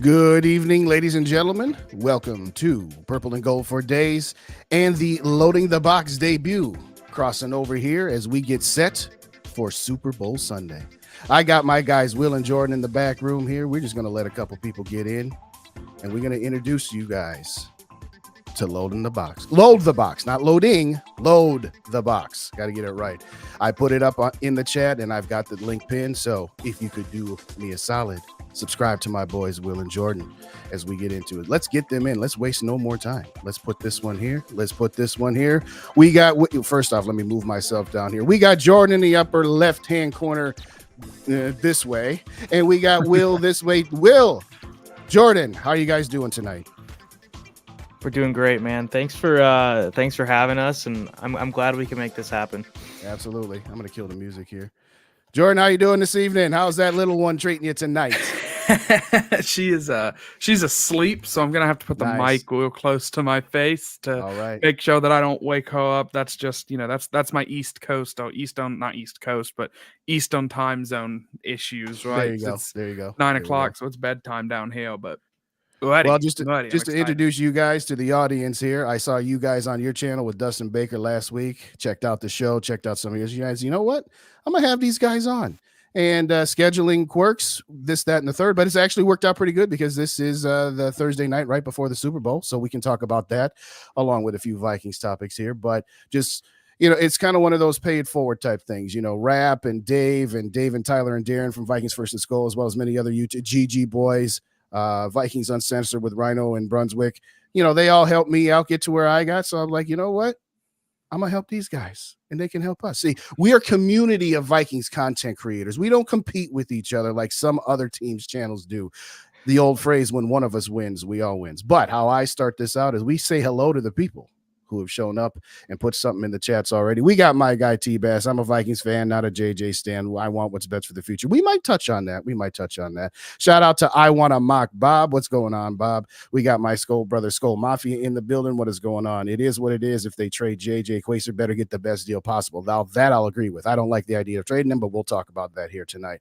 Good evening, ladies and gentlemen. Welcome to Purple and Gold for Days and the Loading the Box debut. Crossing over here as we get set for Super Bowl Sunday. I got my guys Will and Jordan in the back room here. We're just going to let a couple people get in, and we're going to introduce you guys to Loading the Box. Load the box, not loading. Load the box. Got to get it right. I put it up in the chat, and I've got the link pinned. So if you could do me a solid, subscribe to my boys Will and Jordan as we get into it. Let's get them in. Let's waste no more time. Let's put this one here. Let's put this one here. We got, first off, let me move myself down here. We got Jordan in the upper left-hand corner this way, and we got Will this way. Will, Jordan, how are you guys doing tonight? We're doing great, man. Thanks for having us, and I'm glad we can make this happen. Absolutely. I'm gonna kill the music here. Jordan, how you doing this evening? How's that little one treating you tonight? She's asleep, so I'm gonna have to put the mic real close to my face to make sure that I don't wake her up. That's just that's my East Coast or not East Coast, but Eastern time zone issues, right? There you go. 9 o'clock, so it's bedtime down here. But just to introduce you guys to the audience here, I saw you guys on your channel with Dustin Baker last week. Checked out the show, checked out some of you guys. You know what? I'm gonna have these guys on. And scheduling quirks, this, that, and the third, but it's actually worked out pretty good because this is the Thursday night right before the Super Bowl, so we can talk about that along with a few Vikings topics here. But just it's kind of one of those paid forward type things. Rap and Dave and Tyler and Darren from Vikings First and Skull, as well as many other YouTube GG boys, Vikings Uncensored with Rhino and Brunswick. They all helped me out get to where I got. So I'm like, you know what? I'm going to help these guys and they can help us. See, we are a community of Vikings content creators. We don't compete with each other like some other teams' channels do. The old phrase, when one of us wins, we all wins. But how I start this out is we say hello to the people who have shown up and put something in the chats already. We got my guy T-Bass. I'm a Vikings fan, not a JJ stan. I want what's best for the future. We might touch on that. Shout out to I Want to Mock Bob. What's going on, Bob? We got my Skull brother Skull Mafia in the building. What is going on? It is what it is. If they trade JJ, Quaser better get the best deal possible. Now that I'll agree with. I don't like the idea of trading him, but we'll talk about that here tonight.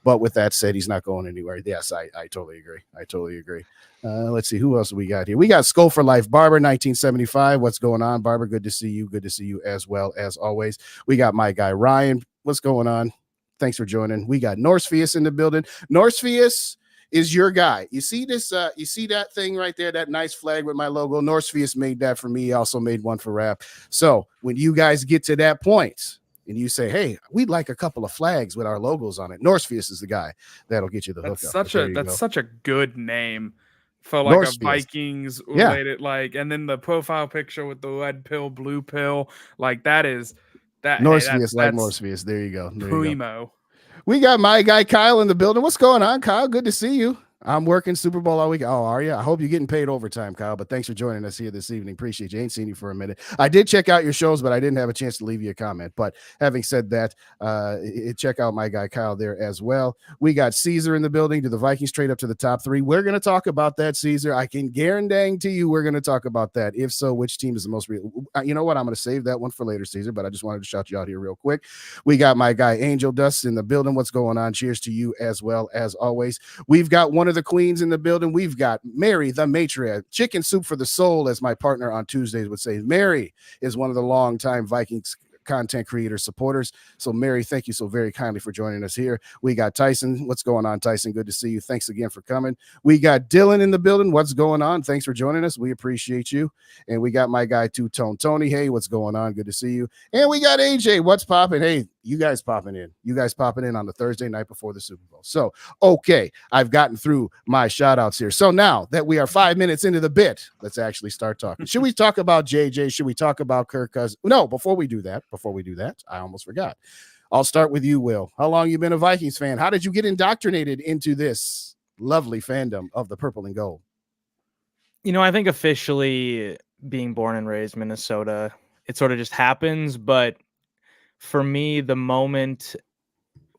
But with that said, he's not going anywhere. Yes, I totally agree. Let's see who else we got here. We got Skull for Life Barber 1975. What's going on, Barber? Good to see you as well as always. We got my guy Ryan. What's going on? Thanks for joining. We got Norsefius in the building. Norsefius is your guy. You see this? You see that thing right there? That nice flag with my logo. Norsefius made that for me. He also made one for Rap. So when you guys get to that point, and you say, hey, we'd like a couple of flags with our logos on it, Norsefius is the guy that'll get you the hookup. That's such a good name for like Norsefius. A Vikings related, and then the profile picture with the red pill, blue pill, that is that Norsefius, Norsefius. There you go. Primo. We got my guy Kyle in the building. What's going on, Kyle? Good to see you. I'm working Super Bowl all week. Oh, are you? I hope you're getting paid overtime, Kyle, but thanks for joining us here this evening. Appreciate you. Ain't seen you for a minute. I did check out your shows, but I didn't have a chance to leave you a comment. But having said that, check out my guy Kyle there as well. We got Caesar in the building. Do the Vikings trade up to the top 3? We're going to talk about that, Caesar. I can guarantee you we're going to talk about that. If so, which team is the most real? You know what? I'm going to save that one for later, Caesar, but I just wanted to shout you out here real quick. We got my guy Angel Dust in the building. What's going on? Cheers to you as well as always. We've got one of the queens in the building. We've got Mary, the matriarch, chicken soup for the soul, as my partner on Tuesdays would say. Mary is one of the longtime Vikings content creator supporters. So Mary, thank you so very kindly for joining us here. We got Tyson. What's going on, Tyson? Good to see you. Thanks again for coming. We got Dylan in the building. What's going on? Thanks for joining us. We appreciate you. And we got my guy Two-Tone Tony. Hey, what's going on? Good to see you. And we got AJ. What's popping? Hey, you guys popping in on the Thursday night before the Super Bowl. So, okay, I've gotten through my shout outs here. So now that we are 5 minutes into the bit, let's actually start talking. Should we talk about JJ? Should we talk about Kirk Cousins? No, before we do that, I almost forgot. I'll start with you, Will. How long you been a Vikings fan? How did you get indoctrinated into this lovely fandom of the purple and gold? I think officially being born and raised Minnesota, it sort of just happens. But for me, the moment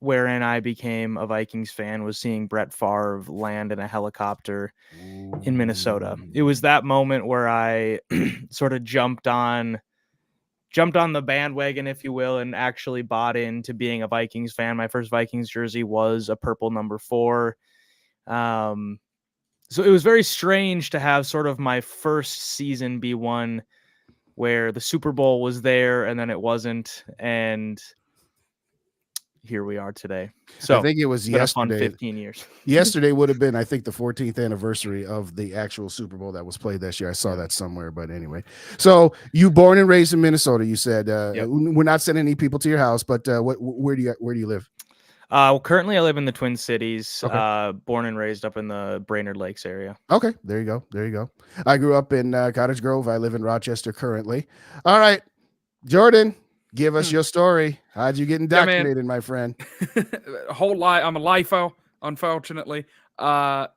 wherein I became a Vikings fan was seeing Brett Favre land in a helicopter in Minnesota. It was that moment where I sort of jumped on the bandwagon, if you will, and actually bought into being a Vikings fan. My first Vikings jersey was a purple number 4. So it was very strange to have sort of my first season be one where the Super Bowl was there and then it wasn't, and here we are today. So I think it was yesterday. 15 years. Yesterday would have been, I think, the 14th anniversary of the actual Super Bowl that was played this year. I saw that somewhere, but anyway. So you born and raised in Minnesota, you said. Yep. We're not sending any people to your house, but where do you live? Well, currently I live in the Twin Cities, born and raised up in the Brainerd Lakes area. Okay, there you go. I grew up in Cottage Grove. I live in Rochester currently. All right, Jordan, give us your story. How'd you get indoctrinated, my friend? Whole life. I'm a LIFO, unfortunately. Brought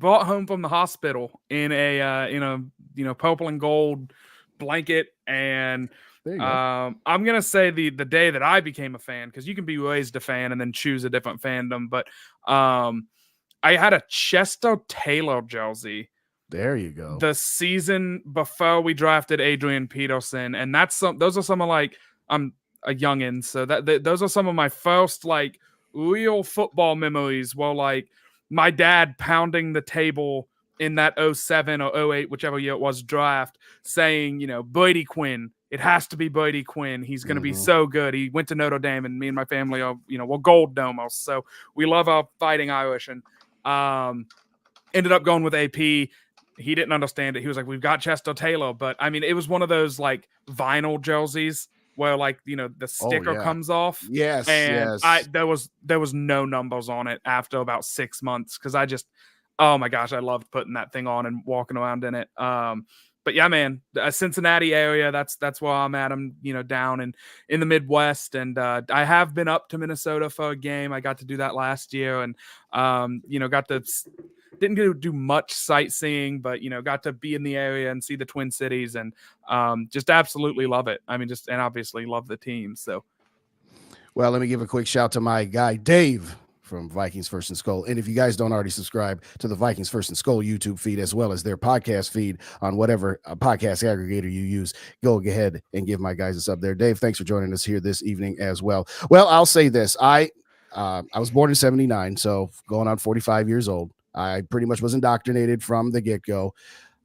home from the hospital in a purple and gold blanket, and I'm gonna say the day that I became a fan, because you can be raised a fan and then choose a different fandom, but I had a Chester Taylor jersey. There you go. The season before we drafted Adrian Peterson, and those are some of, like, I'm a youngin, so those are some of my first, like, real football memories, where, like, my dad pounding the table in that 07 or 08, whichever year it was, draft, saying, Brady Quinn. It has to be Brady Quinn. He's going to be so good. He went to Notre Dame, and me and my family are, we're Gold Domos. So we love our Fighting Irish, and ended up going with AP. He didn't understand it. He was like, we've got Chester Taylor. But, I mean, it was one of those, like, vinyl jerseys where, like, the sticker comes off. Yes, and yes. There was no numbers on it after about 6 months, because I just, oh my gosh, I loved putting that thing on and walking around in it. But yeah, man, Cincinnati area, that's where I'm at. I'm, down in the Midwest, and I have been up to Minnesota for a game. I got to do that last year, and didn't get to do much sightseeing, but got to be in the area and see the Twin Cities, and just absolutely love it. I mean, and obviously love the team. So, well, let me give a quick shout to my guy Dave from Vikings First and Skull. And if you guys don't already subscribe to the Vikings First and Skull YouTube feed, as well as their podcast feed on whatever podcast aggregator you use, go ahead and give my guys a sub there. Dave, thanks for joining us here this evening as well. Well, I'll say this. I was born in 79, so going on 45 years old. I pretty much was indoctrinated from the get-go.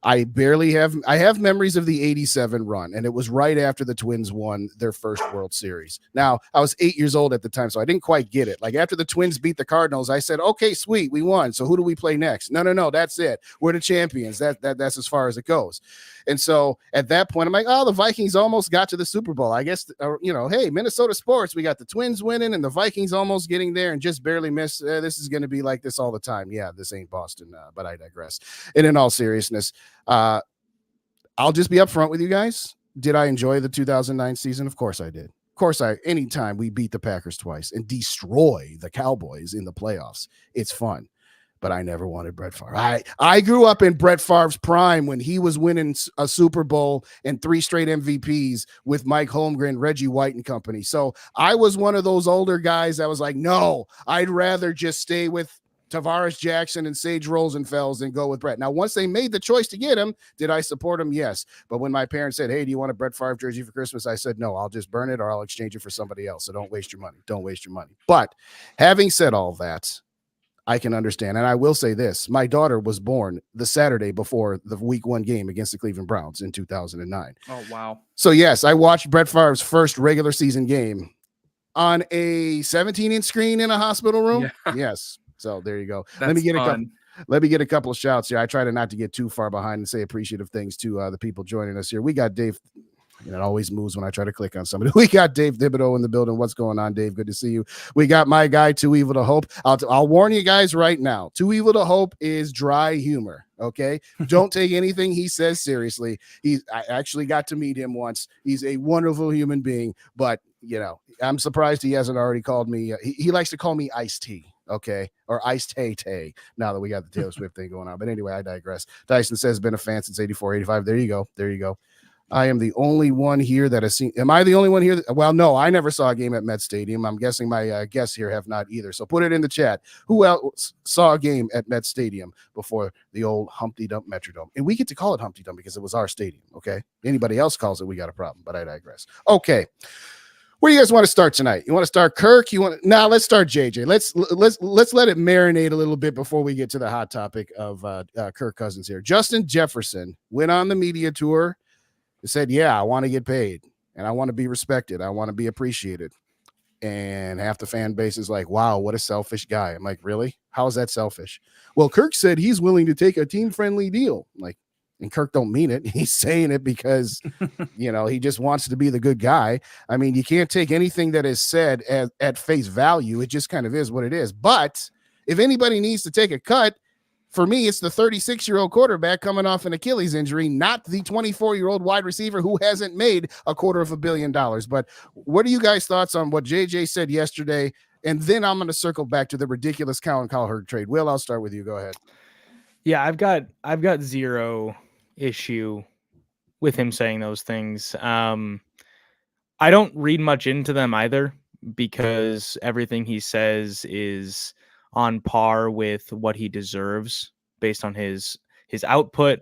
I have memories of the 87 run, and it was right after the Twins won their first World Series. Now, I was 8 years old at the time, so I didn't quite get it. Like, after the Twins beat the Cardinals, I said, okay, sweet, we won. So who do we play next? No, that's it. We're the champions. That's as far as it goes. And so at that point, I'm like, oh, the Vikings almost got to the Super Bowl. I guess, hey, Minnesota sports, we got the Twins winning and the Vikings almost getting there and just barely missed. This is going to be like this all the time. Yeah, this ain't Boston, but I digress. And in all seriousness, I'll just be upfront with you guys. Did I enjoy the 2009 season? Of course I did. Of course, anytime we beat the Packers twice and destroy the Cowboys in the playoffs, it's fun. But I never wanted Brett Favre. I grew up in Brett Favre's prime when he was winning a Super Bowl and 3 straight MVPs with Mike Holmgren, Reggie White and company. So I was one of those older guys that was like, no, I'd rather just stay with Tavares Jackson and Sage Rosenfels than go with Brett. Now, once they made the choice to get him, did I support him? Yes. But when my parents said, hey, do you want a Brett Favre jersey for Christmas? I said, no, I'll just burn it or I'll exchange it for somebody else. So don't waste your money. Don't waste your money. But having said all that, I can understand. And I will say this. My daughter was born the Saturday before the week 1 game against the Cleveland Browns in 2009. Oh, wow. So, yes, I watched Brett Favre's first regular season game on a 17-inch screen in a hospital room. Yeah. Yes. So there you go. Let me get a couple of shouts here. I try to not to get too far behind and say appreciative things to the people joining us here. We got Dave. It always moves when I try to click on somebody. We got Dave Thibodeau in the building. What's going on, Dave? Good to see you. We got my guy, Too Evil to Hope. I'll warn you guys right now. Too Evil to Hope is dry humor. Okay. Don't take anything he says seriously. I actually got to meet him once. He's a wonderful human being, but I'm surprised he hasn't already called me. He likes to call me Iced Tea. Okay. Or Iced Tay now that we got the Taylor Swift thing going on. But anyway, I digress. Dyson says been a fan since 84, 85. There you go. I am the only one here that has seen. Am I the only one here? Well, no, I never saw a game at Met Stadium. I'm guessing my guests here have not either. So put it in the chat. Who else saw a game at Met Stadium before the old Humpty Dump Metrodome? And we get to call it Humpty Dump because it was our stadium. Okay. Anybody else calls it, we got a problem, but I digress. Okay. Where do you guys want to start tonight? You want to start Kirk? Let's start JJ. Let's let it marinate a little bit before we get to the hot topic of Kirk Cousins here. Justin Jefferson went on the media tour and said, yeah, I want to get paid and I want to be respected. I want to be appreciated. And half the fan base is like, wow, what a selfish guy. I'm like, really? How is that selfish? Well, Kirk said he's willing to take a team-friendly deal. I'm like, and Kirk don't mean it. He's saying it because, he just wants to be the good guy. I mean, you can't take anything that is said at face value. It just kind of is what it is. But if anybody needs to take a cut, for me, it's the 36-year-old quarterback coming off an Achilles injury, not the 24-year-old wide receiver who hasn't made $250 million. But what are you guys' thoughts on what JJ said yesterday? And then I'm going to circle back to the ridiculous Colin Cowherd trade. Will, I'll start with you. Go ahead. Yeah, I've got zero issue with him saying those things. I don't read much into them either because everything he says is on par with what he deserves based on his output,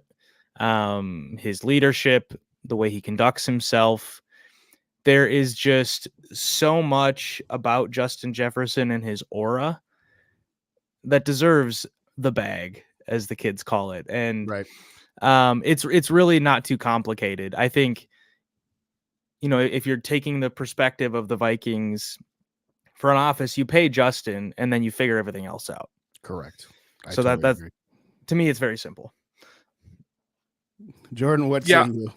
his leadership, the way he conducts himself. There is just so much about Justin Jefferson and his aura that deserves the bag, as the kids call it. And right. It's really not too complicated. I think, if you're taking the perspective of the Vikings front office, you pay Justin and then you figure everything else out. Correct. So that's to me, it's very simple. Jordan, what say you?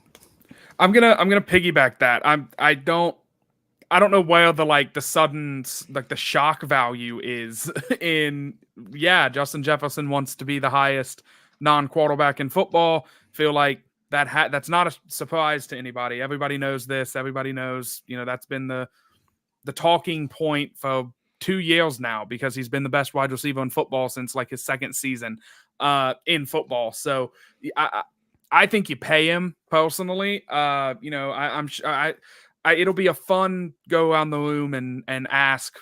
I'm gonna piggyback that. I don't know where the sudden the shock value is in. Yeah, Justin Jefferson wants to be the highest non-quarterback in football. Feel like that's not a surprise to anybody. Everybody knows this. Everybody knows, that's been the talking point for 2 years now because he's been the best wide receiver in football since his second season in football. So I think you pay him personally. I'm sure it'll be a fun go around the room and ask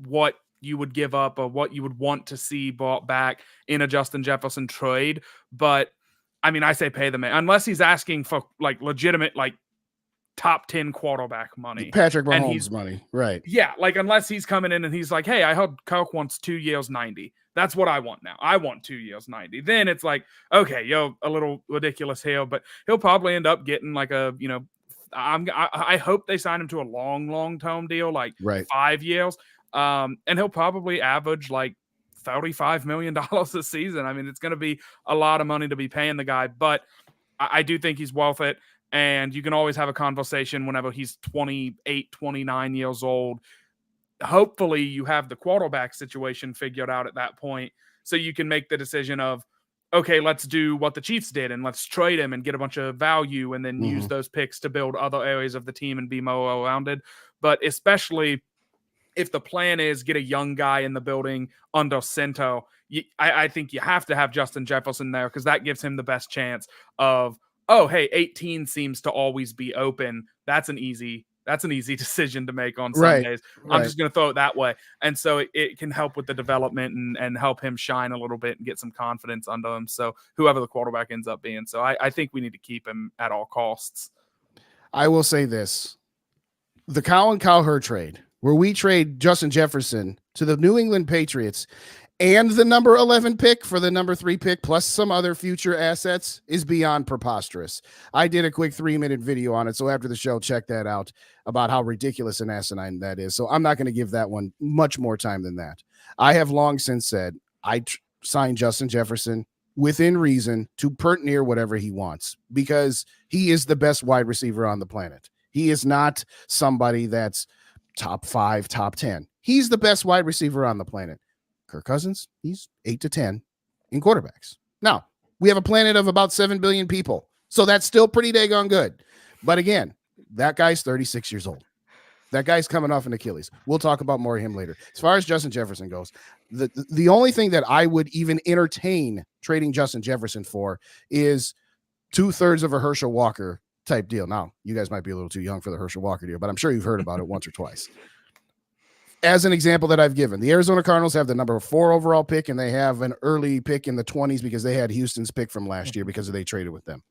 what you would give up or what you would want to see brought back in a Justin Jefferson trade. But I mean, I say pay the man unless he's asking for legitimate, top 10 quarterback money. Patrick Mahomes money. Right. Yeah. Unless he's coming in and he's like, hey, I heard Kirk wants 2 years, 90. That's what I want now. I want 2 years, 90. Then it's okay, a little ridiculous here, but he'll probably end up getting I hope they sign him to a long-term deal, right. 5 years. And he'll probably average $35 million a season. I mean, it's going to be a lot of money to be paying the guy, but I do think he's worth it. And you can always have a conversation whenever he's 28, 29 years old. Hopefully you have the quarterback situation figured out at that point so you can make the decision of, okay, let's do what the Chiefs did and let's trade him and get a bunch of value and then use those picks to build other areas of the team and be more well-rounded. But especially if the plan is get a young guy in the building under center, I think you have to have Justin Jefferson there because that gives him the best chance of, oh, hey, 18 seems to always be open. That's an easy decision to make on Sundays. Right. I'm just going to throw it that way. And so it can help with the development and help him shine a little bit and get some confidence under him. So whoever the quarterback ends up being. So I think we need to keep him at all costs. I will say this. The Colin Cowherd trade, where we trade Justin Jefferson to the New England Patriots and the number 11 pick for the number 3 pick, plus some other future assets, is beyond preposterous. I did a quick 3-minute video on it. So after the show, check that out about how ridiculous and asinine that is. So I'm not going to give that one much more time than that. I have long since said I signed Justin Jefferson within reason to pert near whatever he wants because he is the best wide receiver on the planet. He is not somebody that's top 5, top 10. He's the best wide receiver on the planet. Kirk Cousins, he's 8 to 10 in quarterbacks. Now, we have a planet of about 7 billion people, so that's still pretty daggone good. But again, that guy's 36 years old. That guy's coming off an Achilles. We'll talk about more of him later. As far as Justin Jefferson goes, the only thing that I would even entertain trading Justin Jefferson for is 2/3 of a Herschel Walker type deal. Now, you guys might be a little too young for the Herschel Walker deal, but I'm sure you've heard about it once or twice. As an example that I've given, the Arizona Cardinals have the number 4 overall pick, and they have an early pick in the 20s because they had Houston's pick from last year because they traded with them.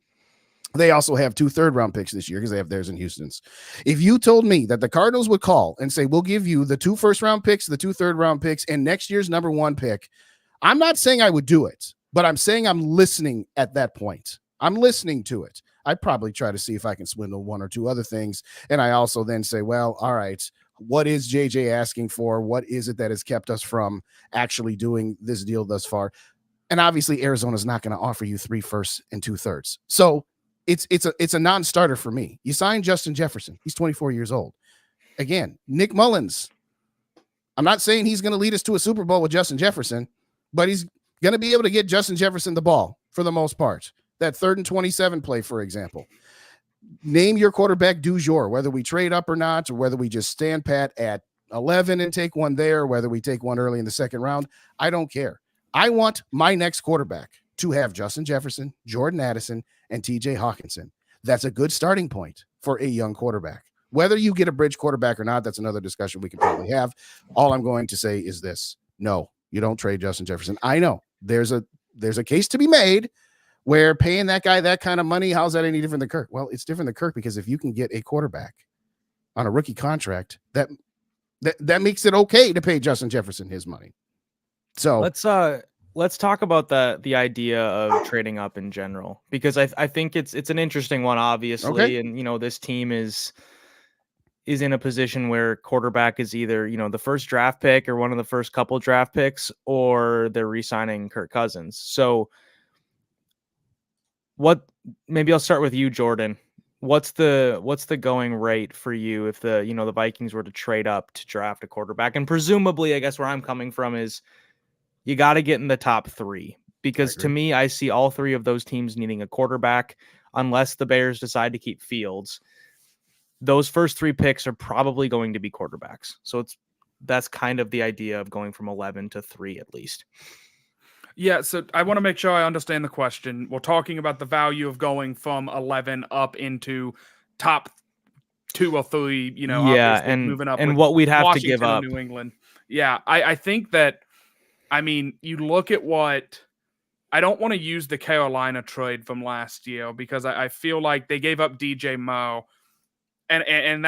They also have 2 third-round picks this year because they have theirs in Houston's. If you told me that the Cardinals would call and say, we'll give you the 2 first-round picks, the 2 third-round picks, and next year's number 1 pick, I'm not saying I would do it, but I'm saying I'm listening at that point. I'm listening to it. I'd probably try to see if I can swindle 1 or 2 other things. And I also then say, well, all right, what is JJ asking for? What is it that has kept us from actually doing this deal thus far? And obviously Arizona's not going to offer you 3 firsts and 2 thirds. So it's a non-starter for me. You sign Justin Jefferson. He's 24 years old. Again, Nick Mullins. I'm not saying he's going to lead us to a Super Bowl with Justin Jefferson, but he's going to be able to get Justin Jefferson the ball for the most part. That 3rd and 27 play, for example. Name your quarterback du jour, whether we trade up or not, or whether we just stand pat at 11 and take one there, whether we take one early in the 2nd round. I don't care. I want my next quarterback to have Justin Jefferson, Jordan Addison, and TJ Hawkinson. That's a good starting point for a young quarterback. Whether you get a bridge quarterback or not, that's another discussion we can probably have. All I'm going to say is this. No, you don't trade Justin Jefferson. I know there's a case to be made where paying that guy that kind of money, how's that any different than Kirk? Well, it's different than Kirk because if you can get a quarterback on a rookie contract, that makes it okay to pay Justin Jefferson his money. So let's talk about the idea of trading up in general, because I think it's an interesting one, obviously. Okay. And this team is in a position where quarterback is either the first draft pick or one of the first couple draft picks, or they're re-signing Kirk Cousins. So maybe I'll start with you, Jordan. What's the going rate for you if the Vikings were to trade up to draft a quarterback? And presumably, I guess where I'm coming from is you got to get in the top 3, because to me, I see all 3 of those teams needing a quarterback unless the Bears decide to keep Fields. Those first 3 picks are probably going to be quarterbacks. So that's kind of the idea of going from 11 to 3 at least. Yeah, so I want to make sure I understand the question. We're talking about the value of going from 11 up into top 2 or 3, and moving up. And what we'd have Washington to give up. New England. Yeah, I think that, you look at what, I don't want to use the Carolina trade from last year because I feel like they gave up DJ Moore. And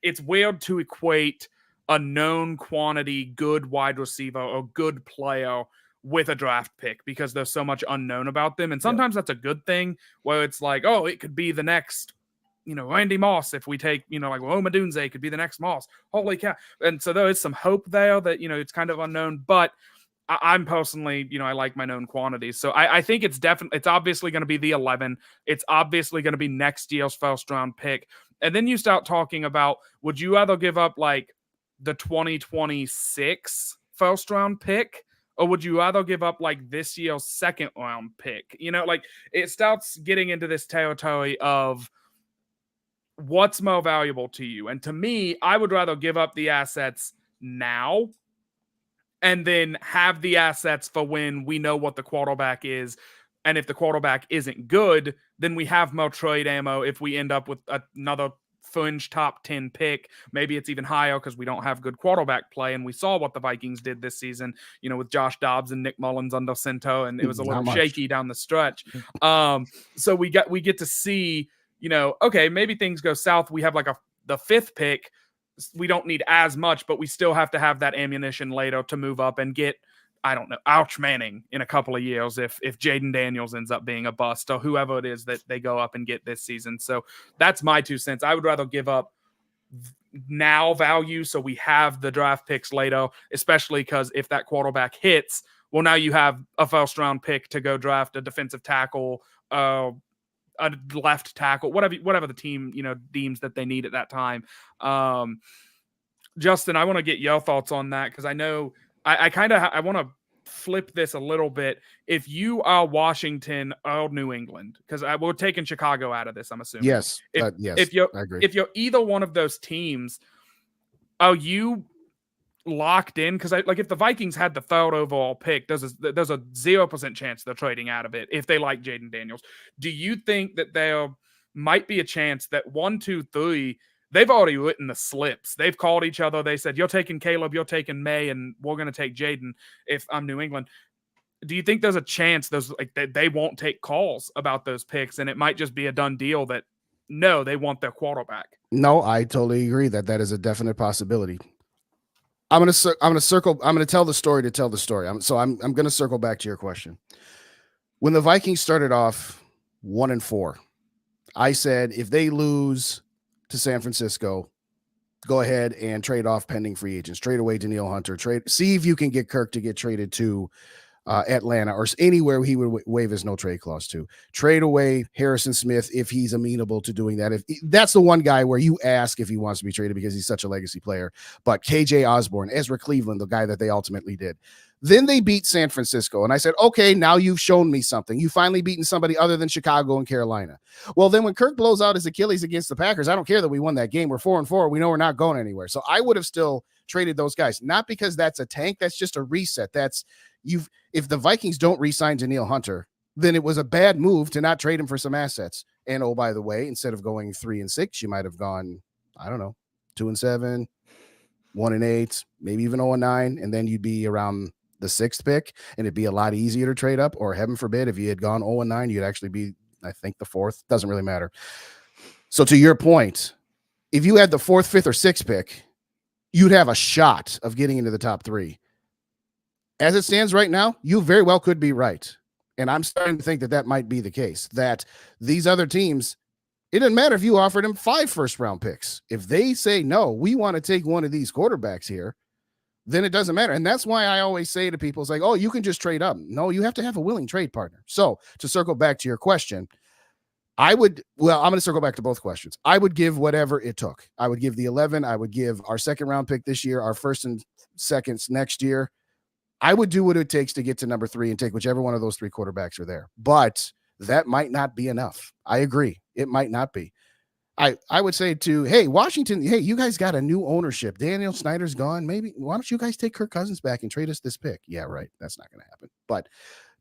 it's weird to equate a known quantity good wide receiver or good player with a draft pick because there's so much unknown about them. And sometimes that's a good thing where it's like, oh, it could be the next, Randy Moss. If we take, like Omadunze could be the next Moss. Holy cow. And so there is some hope there that, it's kind of unknown, but I'm personally, I like my known quantities. So I think it's obviously going to be the 11. It's obviously going to be next year's first round pick. And then you start talking about, would you either give up like the 2026 first round pick, or would you either give up like this year's 2nd round pick? It starts getting into this territory of what's more valuable to you. And to me, I would rather give up the assets now and then have the assets for when we know what the quarterback is. And if the quarterback isn't good, then we have more trade ammo if we end up with another fringe top 10 pick. Maybe it's even higher because we don't have good quarterback play. And we saw what the Vikings did this season, with Josh Dobbs and Nick Mullins under center, and it was a little shaky down the stretch. So we get to see, okay, maybe things go south. We have like the 5th pick. We don't need as much, but we still have to have that ammunition later to move up and get, I don't know, Ouch Manning in a couple of years if Jaden Daniels ends up being a bust or whoever it is that they go up and get this season. So that's my 2 cents. I would rather give up now value so we have the draft picks later, especially because if that quarterback hits, well, now you have a first round pick to go draft a defensive tackle, a left tackle, whatever the team, deems that they need at that time. Justin, I want to get your thoughts on that because I know I want to flip this a little bit. If you are Washington or New England, because we're taking Chicago out of this, I'm assuming. Yes. Yes. I agree. If you're either one of those teams, are you locked in? Because if the Vikings had the 3rd overall pick, there's a 0% chance they're trading out of it if they like Jaden Daniels. Do you think that there might be a chance that 1, 2, 3, they've already written the slips? They've called each other. They said, you're taking Caleb, you're taking May, and we're going to take Jaden if I'm New England. do you think there's a chance they won't take calls about those picks, and it might just be a done deal that no, they want their quarterback? No, I totally agree that is a definite possibility. I'm going to tell the story to tell the story. I'm going to circle back to your question. When the Vikings started off 1-4, I said, if they lose to San Francisco, go ahead and trade off pending free agents, trade away Danielle Hunter, see if you can get Kirk to get traded to Atlanta or anywhere he would waive his no trade clause to. Trade away Harrison Smith if he's amenable to doing that. If that's the one guy where you ask if he wants to be traded because he's such a legacy player. But KJ Osborne, Ezra Cleveland, the guy that they ultimately did. Then they beat San Francisco. And I said, okay, now you've shown me something. You finally beaten somebody other than Chicago and Carolina. Well, then when Kirk blows out his Achilles against the Packers, I don't care that we won that game. We're 4-4. We know we're not going anywhere. So I would have still traded those guys, not because that's a tank. That's just a reset. If the Vikings don't re-sign Danielle Hunter, then it was a bad move to not trade him for some assets. And oh, by the way, instead of going 3-6, you might have gone, I don't know, 2-7, 1-8, maybe even 0-9, and then you'd be around the 6th pick, and it'd be a lot easier to trade up. Or heaven forbid, if you had gone 0-9, you'd actually be, I think, the 4th. Doesn't really matter. So to your point, if you had the 4th, 5th, or 6th pick, you'd have a shot of getting into the top 3. As it stands right now, you very well could be right. And I'm starting to think that might be the case, that these other teams, it doesn't matter if you offered them 5 first-round picks. If they say, no, we want to take one of these quarterbacks here, then it doesn't matter. And that's why I always say to people, it's like, oh, you can just trade up. No, you have to have a willing trade partner. So to circle back to your question, I'm going to circle back to both questions. I would give whatever it took. I would give the 11. I would give our 2nd round pick this year, our 1st and 2nds next year. I would do what it takes to get to number 3 and take whichever one of those 3 quarterbacks are there. But that might not be enough. I agree. It might not be. I would say hey, Washington, hey, you guys got a new ownership. Daniel Snyder's gone. Maybe why don't you guys take Kirk Cousins back and trade us this pick? Yeah, right. That's not going to happen. But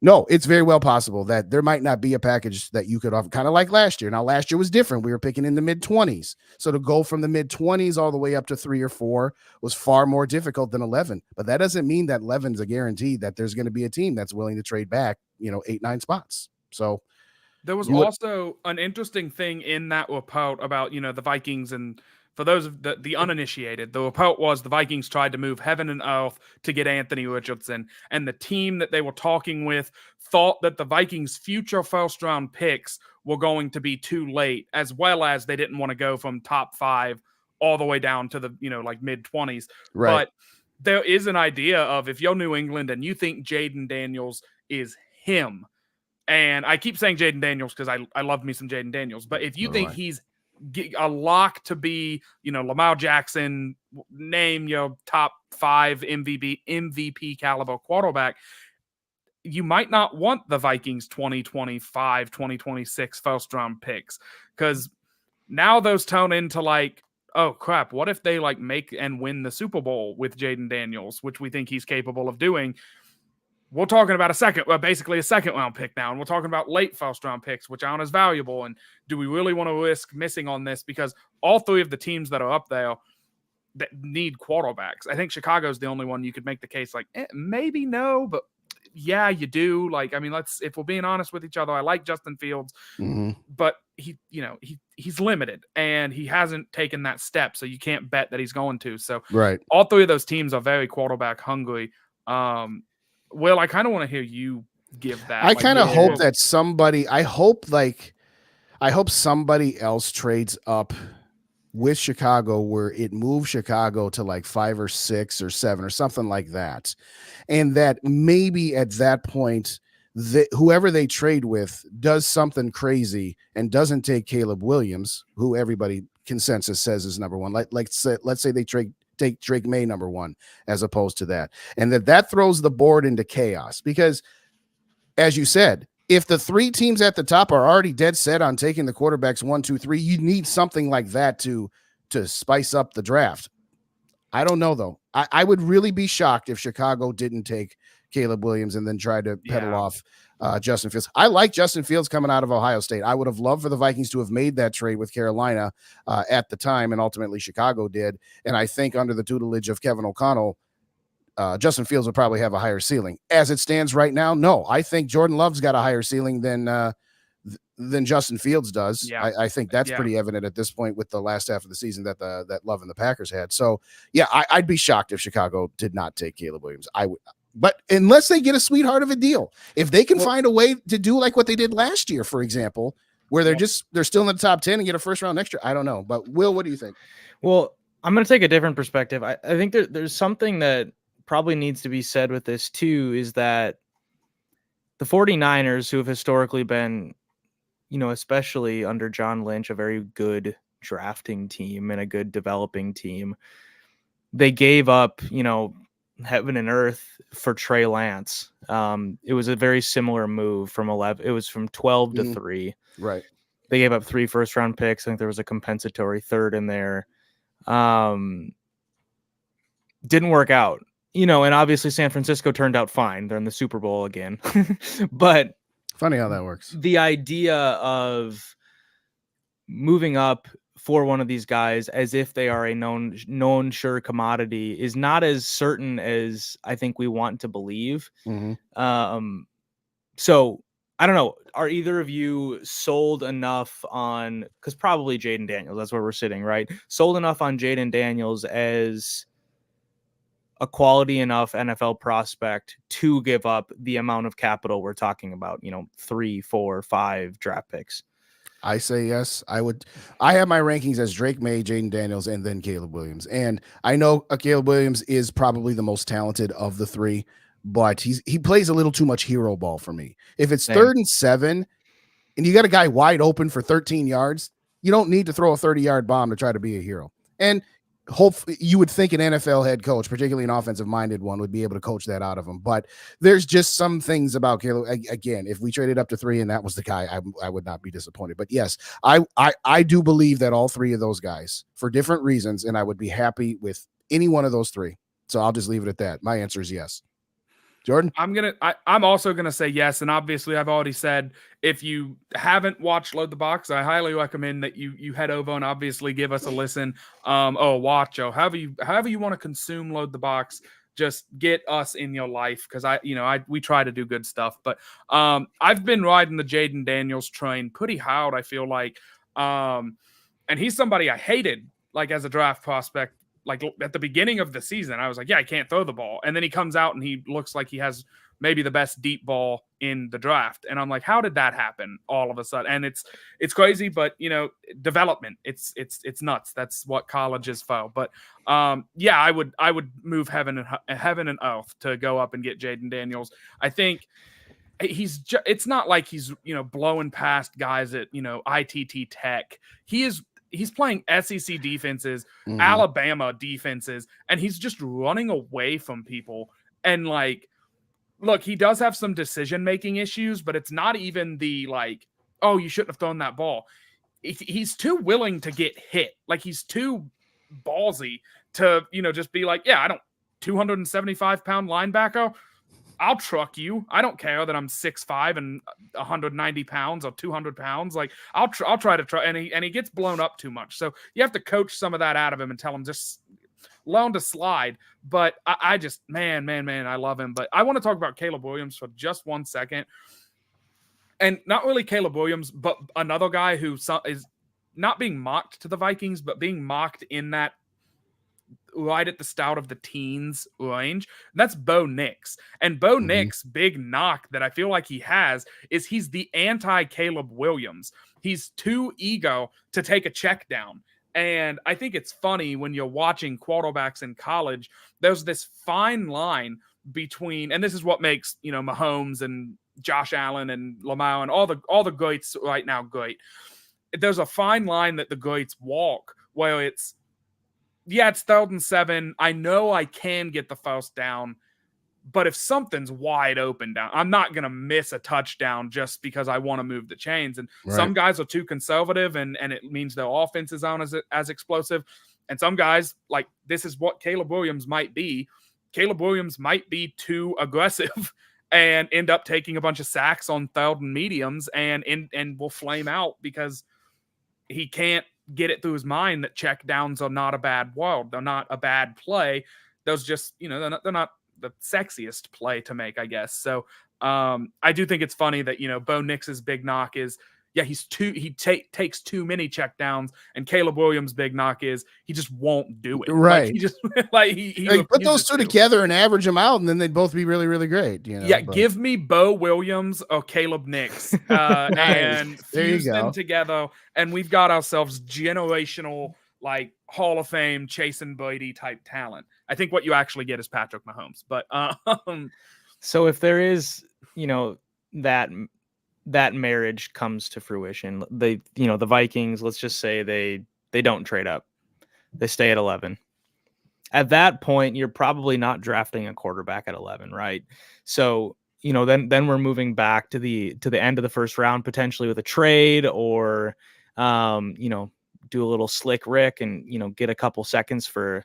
no, it's very well possible that there might not be a package that you could offer, kind of like last year. Now, last year was different. We were picking in the mid-20s. So to go from the mid-20s all the way up to 3 or 4 was far more difficult than 11. But that doesn't mean that 11's a guarantee that there's going to be a team that's willing to trade back, 8, 9 spots. So there was also an interesting thing in that report about, the Vikings. And for those of the uninitiated, the report was the Vikings tried to move heaven and earth to get Anthony Richardson. And the team that they were talking with thought that the Vikings' future first-round picks were going to be too late, as well as they didn't want to go from top 5 all the way down to the, mid-20s. Right. But there is an idea of, if you're New England and you think Jaden Daniels is him, and I keep saying Jaden Daniels because I love me some Jaden Daniels, but if you think he's a lock to be, Lamar Jackson, name your top 5 MVP caliber quarterback, you might not want the Vikings 2025, 2026 first round picks, because now those turn into like, oh crap, what if they make and win the Super Bowl with Jaden Daniels, which we think he's capable of doing. We're talking about basically a 2nd round pick now. And we're talking about late first round picks, which aren't as valuable. And do we really want to risk missing on this? Because all 3 of the teams that are up there that need quarterbacks, I think Chicago's the only one you could make the case maybe no, but yeah, you do. If we're being honest with each other, I like Justin Fields, but he's limited and he hasn't taken that step. So you can't bet that he's going to. So right. All 3 of those teams are very quarterback hungry. Will, I kind of want to hear you give that. I kind of hope that I hope somebody else trades up with Chicago where it moves Chicago to 5 or 6 or 7 or something like that. And that maybe at that point, whoever they trade with does something crazy and doesn't take Caleb Williams, who everybody consensus says is number 1. Let's say they take Drake May number 1 as opposed to that. And that throws the board into chaos because, as you said, if the 3 teams at the top are already dead set on taking the quarterbacks 1, 2, 3, you need something like that to spice up the draft. I don't know, though. I would really be shocked if Chicago didn't take Caleb Williams and then try to pedal off Justin Fields. I like Justin Fields coming out of Ohio State. I would have loved for the Vikings to have made that trade with Carolina at the time, and ultimately Chicago did. And I think under the tutelage of Kevin O'Connell, Justin Fields would probably have a higher ceiling. As it stands right now, no. I think Jordan Love's got a higher ceiling than Justin Fields does. Yeah. I think that's pretty evident at this point with the last half of the season that that Love and the Packers had. So yeah, I'd be shocked if Chicago did not take Caleb Williams. I would, but unless they get a sweetheart of a deal, if they can find a way to do like what they did last year, for example, where they're still in the top 10 and get a first round next year. I don't know, but Will, what do you think? Well, I'm going to take a different perspective. I think there's something that probably needs to be said with this too, is that the 49ers, who have historically been, especially under John Lynch, a very good drafting team and a good developing team, they gave up, heaven and earth for Trey Lance. It was a very similar move from 11. It was from 12 to 3. Right. They gave up 3 first-round picks. I think there was a compensatory third in there. Didn't work out, and obviously San Francisco turned out fine. They're in the Super Bowl again. But funny how that works. The idea of moving up for one of these guys as if they are a known sure commodity is not as certain as I think we want to believe. So I don't know. Are either of you sold enough on, because probably Jaden Daniels, that's where we're sitting, right? Sold enough on Jaden Daniels as a quality enough NFL prospect to give up the amount of capital we're talking about, 3, 4, 5 draft picks? I say yes. I would. I have my rankings as Drake May, Jaden Daniels, and then Caleb Williams. And I know Caleb Williams is probably the most talented of the 3, but he plays a little too much hero ball for me. If it's 3rd and 7 and you got a guy wide open for 13 yards, you don't need to throw a 30-yard bomb to try to be a hero. And hopefully you would think an NFL head coach, particularly an offensive minded one, would be able to coach that out of him. But there's just some things about Caleb. Again, if we traded up to 3 and that was the guy, I would not be disappointed. But yes, I do believe that all 3 of those guys, for different reasons, and I would be happy with any one of those 3. So I'll just leave it at that. My answer is yes. Jordan? I'm also gonna say yes, and obviously I've already said, if you haven't watched Load the Box, I highly recommend that you head over and obviously give us a listen, watch, or however you want to consume Load the Box. Just get us in your life, because we try to do good stuff. But I've been riding the Jaden Daniels train pretty hard, I feel like, and he's somebody I hated like as a draft prospect. Like at the beginning of the season, I was like, yeah, I can't throw the ball. And then he comes out and he looks like he has maybe the best deep ball in the draft. And I'm like, how did that happen all of a sudden? And it's crazy, but development, it's nuts. That's what college is for. But yeah, I would move heaven and earth to go up and get Jaden Daniels. I think it's not like he's, blowing past guys at, ITT Tech. He's playing SEC defenses, Alabama defenses, and he's just running away from people. And look, he does have some decision-making issues, but it's not even the oh, you shouldn't have thrown that ball. He's too willing to get hit. Like, he's too ballsy to, just be like, yeah, 275-pound linebacker, I'll truck you. I don't care that I'm 6'5" and 190 pounds or 200 pounds. Like, I'll try to try. And he gets blown up too much. So you have to coach some of that out of him and tell him just learn to slide. But I just, man, I love him. But I want to talk about Caleb Williams for just 1 second. And not really Caleb Williams, but another guy who is not being mocked to the Vikings, but being mocked in that right at the start of the teens range. And that's Bo Nix. And Bo Nix' big knock that I feel like he has is he's the anti-Caleb Williams. He's too ego to take a check down. And I think it's funny when you're watching quarterbacks in college, there's this fine line between, and this is what makes, Mahomes and Josh Allen and Lamar and all the greats right now great. There's a fine line that the greats walk where it's 3rd and 7. I know I can get the first down, but if something's wide open down, I'm not going to miss a touchdown just because I want to move the chains. And some guys are too conservative, and it means their offenses aren't as explosive. And some guys, like, this is what Caleb Williams might be. Caleb Williams might be too aggressive and end up taking a bunch of sacks on 3rd and mediums and will flame out because he can't get it through his mind that check downs are not a bad world. They're not a bad play. Those just, they're not sexiest play to make, I guess. So I do think it's funny that, Bo Nix's big knock is, he takes too many checkdowns, and Caleb Williams' big knock is he just won't do it. Right. Like, he just he put those two together and average them out, and then they'd both be really, really great. Give me Bo Williams or Caleb Nix, Nice. and fuse them together, and we've got ourselves generational, like, Hall of Fame Chasen Brady type talent. I think what you actually get is Patrick Mahomes. But so if there is, that marriage comes to fruition, the Vikings, let's just say they don't trade up, they stay at 11. At that point, you're probably not drafting a quarterback at 11, right? So then we're moving back to the end of the first round, potentially with a trade, or do a little slick Rick and get a couple seconds for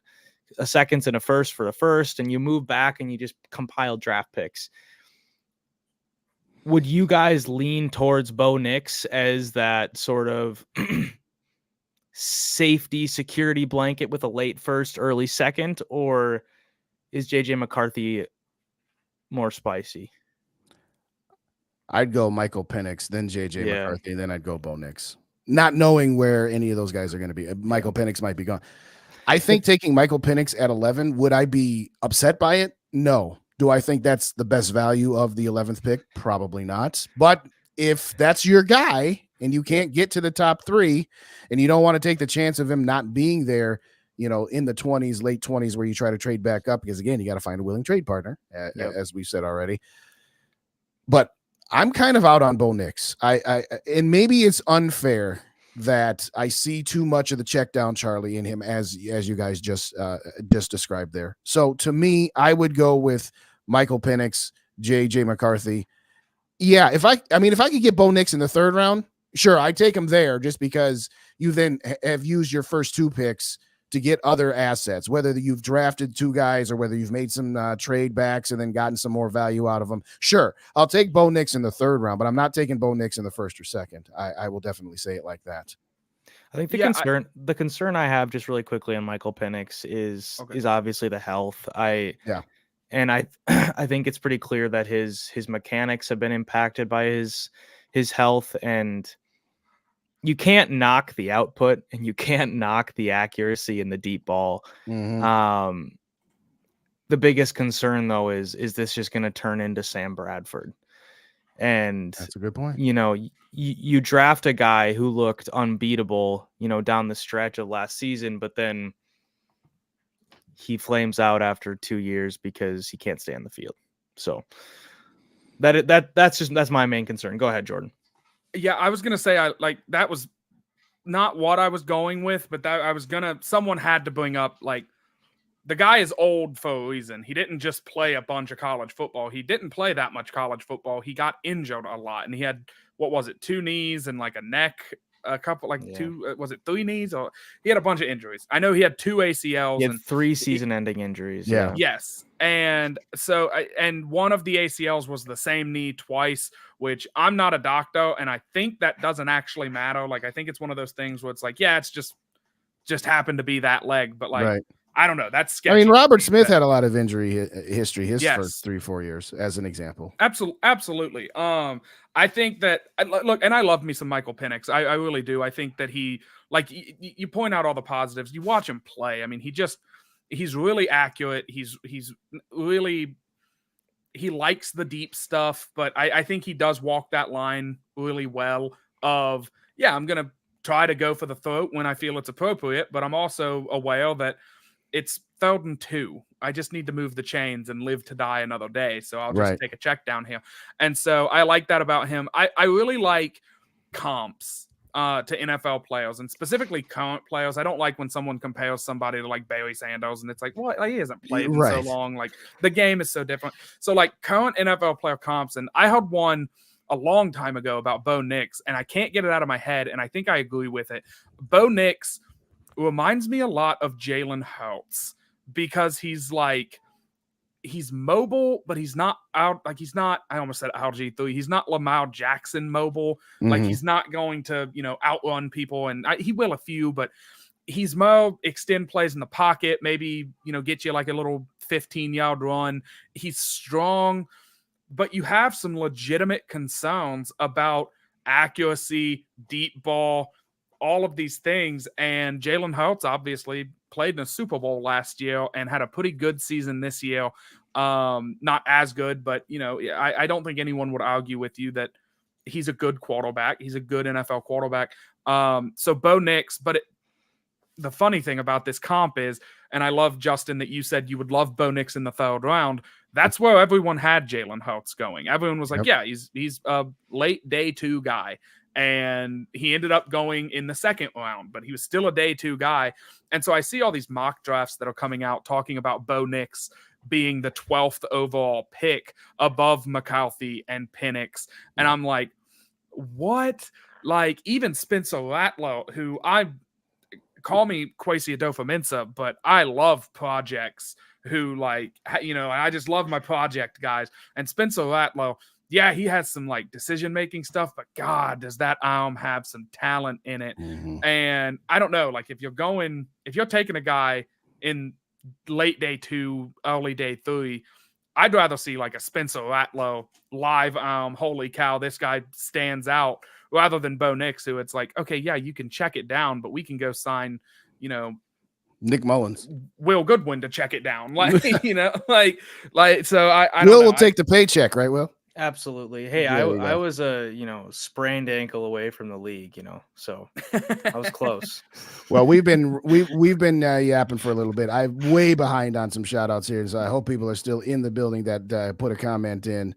a seconds and a first for the first, and you move back and you just compile draft picks. Would you guys lean towards Bo Nix as that sort of safety security blanket with a late first, early second, or is JJ McCarthy more spicy? I'd go Michael Penix, then JJ McCarthy, then I'd go Bo Nix, not knowing where any of those guys are going to be. Michael Penix might be gone. I think taking Michael Penix at 11, would I be upset by it? No. Do I think that's the best value of the 11th pick? Probably not. But if that's your guy and you can't get to the top 3 and you don't want to take the chance of him not being there, in the 20s, late 20s, where you try to trade back up, because again, you got to find a willing trade partner, as we said already. But I'm kind of out on Bo Nix. And maybe it's unfair that I see too much of the check down Charlie in him, as you guys just described there. So to me, I would go with Michael Penix, JJ McCarthy. Yeah, if I could get Bo Nix in the 3rd round, sure, I'd take him there, just because you then have used your first 2 picks to get other assets, whether you've drafted 2 guys or whether you've made some trade backs and then gotten some more value out of them. Sure, I'll take Bo Nix in the 3rd round, but I'm not taking Bo Nix in the 1st or 2nd. I will definitely say it like that. I think the concern I have, just really quickly, on Michael Penix is obviously the health. And I think it's pretty clear that his mechanics have been impacted by his health, and you can't knock the output and you can't knock the accuracy in the deep ball. Mm-hmm. The biggest concern, though, is this just going to turn into Sam Bradford? And that's a good point. You draft a guy who looked unbeatable, down the stretch of last season, but then he flames out after 2 years because he can't stay on the field. So that's my main concern. Go ahead, Jordan. Yeah, I was gonna say that was not what I was going with, but someone had to bring up, like, the guy is old for a reason. He didn't just play a bunch of college football. He didn't play that much college football. He got injured a lot, and he had, 2 knees and like a neck, a couple, 2, was it 3 knees? Or he had a bunch of injuries. I know he had 2 ACLs. He had 3 season-ending injuries. Yeah. Yes. And so, and one of the ACLs was the same knee twice, which I'm not a doctor, and I think that doesn't actually matter. Like, I think it's one of those things where it's like, yeah, it's just happened to be that leg, but like, right. I don't know. That's sketchy. I mean, Robert Smith had a lot of injury history his first 3-4 years, as an example. Absolutely. I think that, look, and I love me some Michael Penix. I really do. I think that he, like, you point out all the positives. You watch him play. I mean, he's really accurate. He's really, he likes the deep stuff, but I think he does walk that line really well of, yeah, I'm going to try to go for the throat when I feel it's appropriate, but I'm also aware that it's 3rd and 2. I just need to move the chains and live to die another day. So I'll just take a check down here. And so I like that about him. I really like comps to NFL players, and specifically current players. I don't like when someone compares somebody to, like, Barry Sanders, and it's like, what? Like, he hasn't played in so long. Like, the game is so different. So, like, current NFL player comps, and I had one a long time ago about Bo Nix, and I can't get it out of my head, and I think I agree with it. Bo Nix reminds me a lot of Jalen Hurts, because he's mobile, but he's not out. Like, he's not, I almost said RG3. He's not Lamar Jackson mobile. Mm-hmm. Like, he's not going to, outrun people, and he will a few, but he's more extend plays in the pocket, maybe, get you like a little 15-yard run. He's strong, but you have some legitimate concerns about accuracy, deep ball, all of these things. And Jalen Hurts obviously played in a Super Bowl last year and had a pretty good season this year. Not as good, but I don't think anyone would argue with you that he's a good quarterback. He's a good NFL quarterback. So Bo Nix, but the funny thing about this comp is, and I love, Justin, that you said you would love Bo Nix in the third round. That's where everyone had Jalen Hurts going. Everyone was like, yeah, he's a late day 2 guy. And he ended up going in the second round, but he was still a day 2 guy. And so I see all these mock drafts that are coming out talking about Bo Nix being the 12th overall pick above McCarthy and Penix. And I'm like, what? Like, even Spencer Rattler, who call me Kwesi Adofo-Mensah, but I love projects who I just love my project guys. And Spencer Rattler, yeah, he has some decision-making stuff, but God, does that arm have some talent in it. Mm-hmm. And I don't know, if you're taking a guy in late day 2, early day 3, I'd rather see a Spencer Rattler live arm. Holy cow, this guy stands out, rather than Bo Nix, who it's okay, yeah, you can check it down, but we can go sign, Nick Mullins, Will Goodwin to check it down. So I will take the paycheck, right, Will? Absolutely. Hey, I was a sprained ankle away from the league, so I was close. Well, we've been yapping for a little bit. I'm way behind on some shout outs here, so I hope people are still in the building that put a comment in.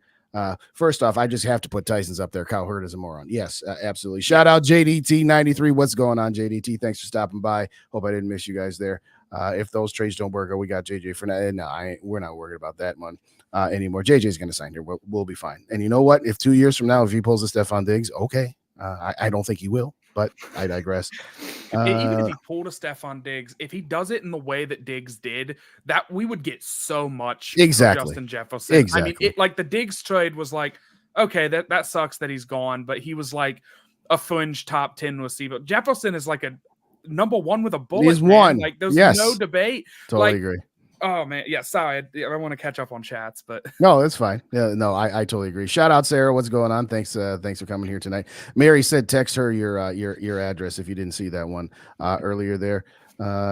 First off, I just have to put Tyson's up there. Kyle Hurd is a moron. Yes, absolutely. Shout out JDT93. What's going on, JDT? Thanks for stopping by. Hope I didn't miss you guys there. If those trades don't work, we got JJ for now. No, we're not worried about that one anymore. JJ's going to sign here. We'll be fine. And you know what? If 2 years from now, if he pulls a Stephon Diggs, okay. I don't think he will, but I digress. Even if he pulled a Stephon Diggs, if he does it in the way that Diggs did, that we would get so much for Justin Jefferson. Exactly. I mean, the Diggs trade was okay, that sucks that he's gone, but he was a fringe top 10 receiver. Jefferson is a number 1 with a bullet. He's one. There's no debate. Totally agree. Oh man, yeah. Sorry, I want to catch up on chats, but no, it's fine. Yeah, no, I totally agree. Shout out Sarah, what's going on? Thanks for coming here tonight. Mary said text her your address if you didn't see that one earlier there.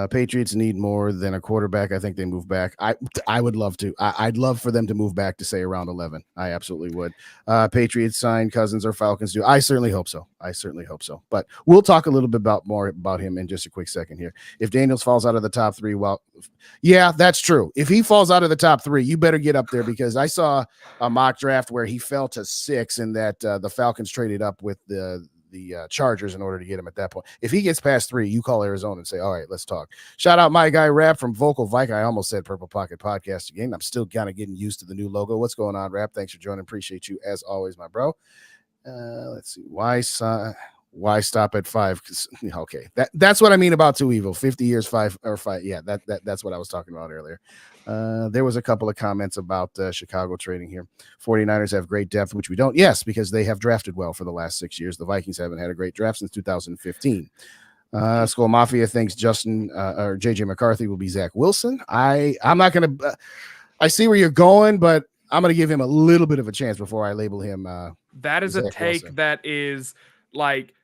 Patriots need more than a quarterback. I think they move back. I would love to. I'd love for them to move back to say around 11. I absolutely would. Patriots sign Cousins or Falcons do. I certainly hope so. But we'll talk a little bit more about him in just a quick second here. If Daniels falls out of the top 3, well, yeah, that's true. If he falls out of the top 3, you better get up there, because I saw a mock draft where he fell to 6 and that the Falcons traded up with the Chargers in order to get him at that point. If he gets past 3, you call Arizona and say, all right, let's talk. Shout out my guy Rap from Vocal Viking. I almost said Purple Pocket Podcast again. I'm still kind of getting used to the new logo. What's going on, Rap? Thanks for joining. Appreciate you as always, my bro. Let's see. Why stop at 5? Okay, that's what I mean about too evil. 50 years, 5 or 5. Yeah, that's what I was talking about earlier. There was a couple of comments about Chicago trading here. 49ers have great depth, which we don't. Yes, because they have drafted well for the last 6 years. The Vikings haven't had a great draft since 2015. Skull Mafia thinks Justin or JJ McCarthy will be Zach Wilson. I'm not going to. I see where you're going, but I'm going to give him a little bit of a chance before I label him. That is Zach a take Wilson. That is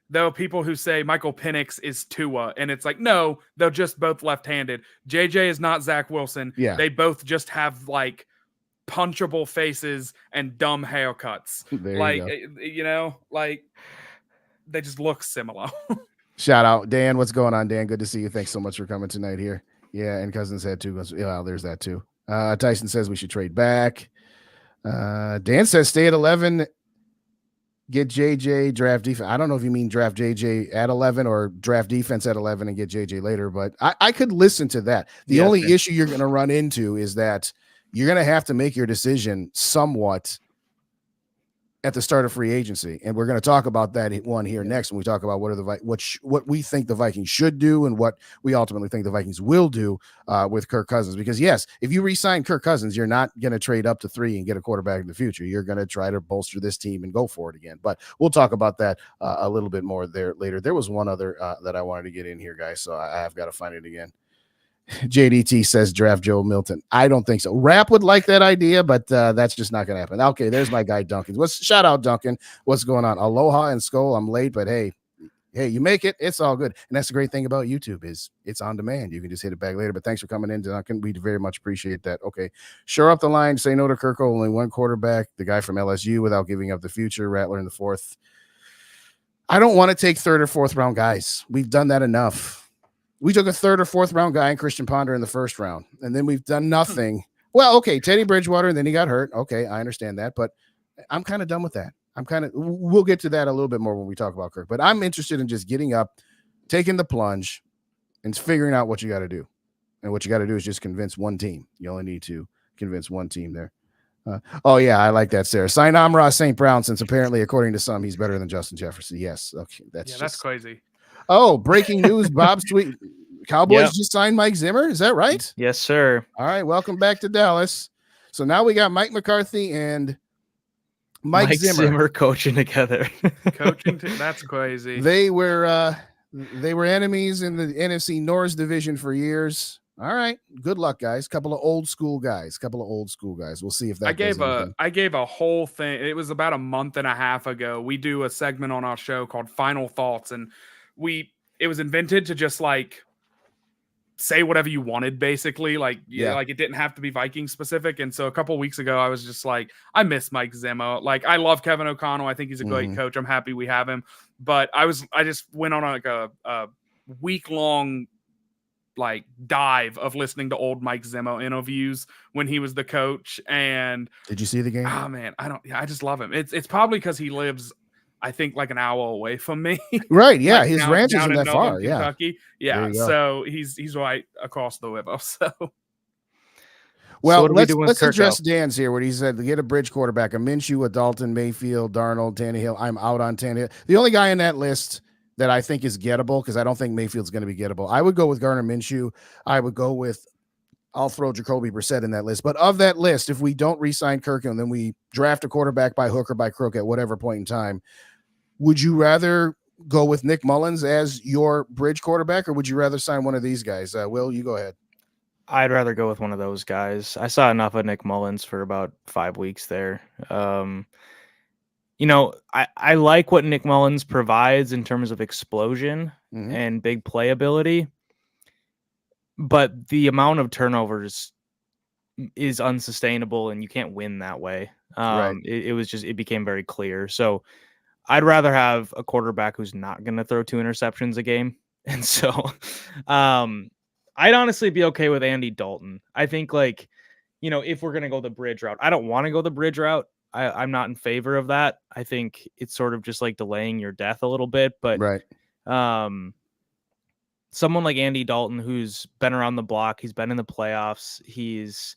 there are people who say Michael Penix is Tua, and it's no, they're just both left-handed. JJ is not Zach Wilson. Yeah. They both just have punchable faces and dumb haircuts. They just look similar. Shout out Dan. What's going on, Dan? Good to see you. Thanks so much for coming tonight here. Yeah, and Cousins had 2. Well, there's that too. Tyson says we should trade back. Dan says stay at 11. Get JJ, draft defense. I don't know if you mean draft JJ at 11 or draft defense at 11 and get JJ later, but I could listen to that. The only issue you're going to run into is that you're going to have to make your decision somewhat at the start of free agency. And we're going to talk about that one here next when we talk about what we think the Vikings should do and what we ultimately think the Vikings will do with Kirk Cousins. Because yes, if you re-sign Kirk Cousins, you're not going to trade up to 3 and get a quarterback in the future. You're going to try to bolster this team and go for it again. But we'll talk about that a little bit more there later. There was one other that I wanted to get in here, guys. So I've got to find it again. JDT says draft Joe Milton. I don't think so. Rap would like that idea, but that's just not going to happen. Okay, there's my guy Duncan. Shout out Duncan. What's going on? Aloha and Skull. I'm late, but hey, you make it. It's all good. And that's the great thing about YouTube is it's on demand. You can just hit it back later. But thanks for coming in, Duncan. We very much appreciate that. Okay, sure up the line. Say no to Kirk. Only one quarterback. The guy from LSU without giving up the future. Rattler in the fourth. I don't want to take third or fourth round guys. We've done that enough. We took a third or fourth round guy in Christian Ponder in the first round, and then we've done nothing. Well, okay, Teddy Bridgewater, and then he got hurt. Okay, I understand that, but I'm kind of done with that. We'll get to that a little bit more when we talk about Kirk, but I'm interested in just getting up, taking the plunge, and figuring out what you got to do. And what you got to do is just convince one team. You only need to convince one team there. Oh, yeah, I like that, Sarah. Sign Amon-Ra St. Brown, since apparently, according to some, he's better than Justin Jefferson. Yes, okay, that's crazy. Oh, breaking news. Bob's tweet. Cowboys just signed Mike Zimmer. Is that right? Yes, sir. All right. Welcome back to Dallas. So now we got Mike McCarthy and Mike Zimmer coaching together. That's crazy. They were enemies in the NFC North division for years. All right. Good luck, guys. Couple of old school guys. We'll see if that I gave a whole thing. It was about a month and a half ago. We do a segment on our show called Final Thoughts, and it was invented to just like say whatever you wanted, basically. Like, like it didn't have to be Viking specific. And so a couple of weeks ago, I was just like, I miss Mike Zimmer. Like, I love Kevin O'Connell. I think he's a great coach. I'm happy we have him. But I just went on like a week-long like dive of listening to old Mike Zimmer interviews when he was the coach. And did you see the game? Oh man, I just love him. It's probably because he lives, I think, like an hour away from me. Right. Yeah. Like his ranch isn't that far. Kentucky. Yeah. So he's right across the river. So. Well, let's address Dan's here. What he said: get a bridge quarterback, a Minshew, a Dalton, Mayfield, Darnold, Tannehill. I'm out on Tannehill. The only guy in that list that I think is gettable, because I don't think Mayfield's going to be gettable, I would go with Gardner Minshew. I would go with. I'll throw Jacoby Brissett in that list. But of that list, if we don't re-sign Kirk and then we draft a quarterback by hook or by crook at whatever point in time, would you rather go with Nick Mullins as your bridge quarterback, or would you rather sign one of these guys? Will, you go ahead. I'd rather go with one of those guys. I saw enough of Nick Mullins for about 5 weeks there. I like what Nick Mullins provides in terms of explosion and big playability, but the amount of turnovers is unsustainable, and you can't win that way. Right. It became very clear. So I'd rather have a quarterback who's not going to throw 2 interceptions a game. And so I'd honestly be okay with Andy Dalton. I think, if we're going to go the bridge route, I don't want to go the bridge route. I'm not in favor of that. I think it's sort of just like delaying your death a little bit. But right. Someone like Andy Dalton, who's been around the block, he's been in the playoffs. He's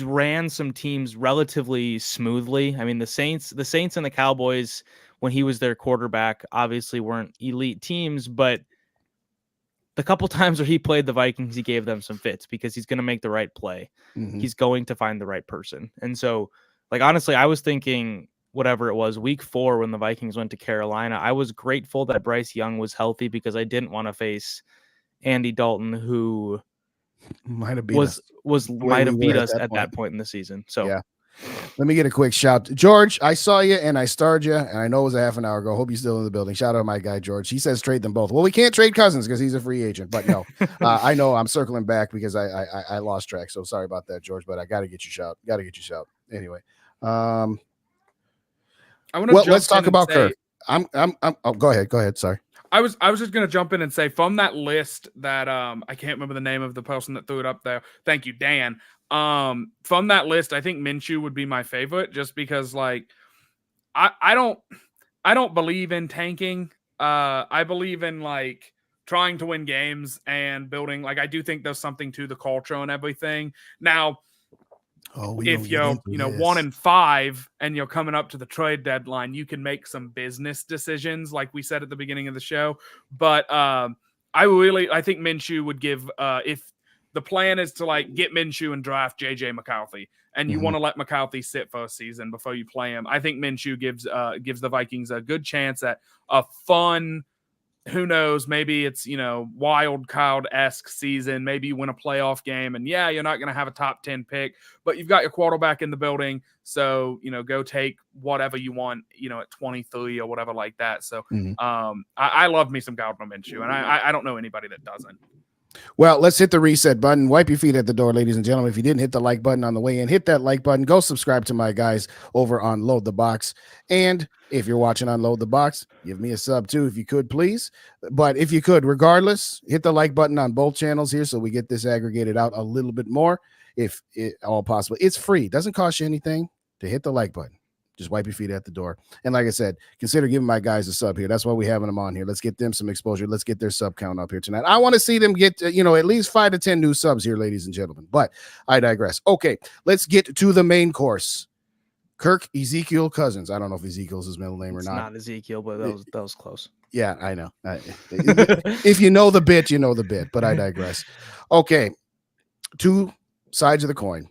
ran some teams relatively smoothly. I mean, the Saints and the Cowboys, when he was their quarterback, obviously weren't elite teams, but the couple times where he played the Vikings, he gave them some fits because he's going to make the right play. He's going to find the right person. And so, honestly, I was thinking whatever it was, week 4 when the Vikings went to Carolina, I was grateful that Bryce Young was healthy because I didn't want to face Andy Dalton, who might have beat us at that point in the season. So yeah. Let me get a quick shout. George, I saw you and I starred you, and I know it was a half an hour ago. Hope you're still in the building. Shout out to my guy, George. He says trade them both. Well, we can't trade Cousins because he's a free agent, but no. I know I'm circling back because I lost track. So sorry about that, George, but I got to get you shout. Anyway. Let's talk about Kirk. Go ahead. Sorry. I was just going to jump in and say, from that list that I can't remember the name of the person that threw it up there. Thank you, Dan. From that list, I think Minshew would be my favorite, just because I don't believe in tanking. I believe in trying to win games and building. I do think there's something to the culture and everything. Now, if you're 1-5 and you're coming up to the trade deadline, you can make some business decisions, like we said at the beginning of the show. But I think Minshew would give if the plan is to get Minshew and draft JJ McCarthy, and you want to let McCarthy sit for a season before you play him. I think Minshew gives the Vikings a good chance at a fun who knows? Maybe it's, wild card-esque season. Maybe you win a playoff game, and yeah, you're not going to have a top 10 pick, but you've got your quarterback in the building. So, go take whatever you want, at 23 or whatever like that. So, I love me some Gardner Minshew, and I don't know anybody that doesn't. Well, let's hit the reset button. Wipe your feet at the door, ladies and gentlemen. If you didn't hit the like button on the way in, hit that like button. Go subscribe to my guys over on Load the Box. And if you're watching on Load the Box, give me a sub too, if you could, please. But if you could, regardless, hit the like button on both channels here so we get this aggregated out a little bit more, if it all possible. It's free. It doesn't cost you anything to hit the like button. Just wipe your feet at the door. And like I said, consider giving my guys a sub here. That's why we're having them on here. Let's get them some exposure. Let's get their sub count up here tonight. I want to see them get, at least 5 to 10 new subs here, ladies and gentlemen. But I digress. Okay, let's get to the main course. Kirk Ezekiel Cousins. I don't know if Ezekiel's his middle name or not. It's not Ezekiel, but that was close. Yeah, I know. If you know the bit, you know the bit. But I digress. Okay, two sides of the coin.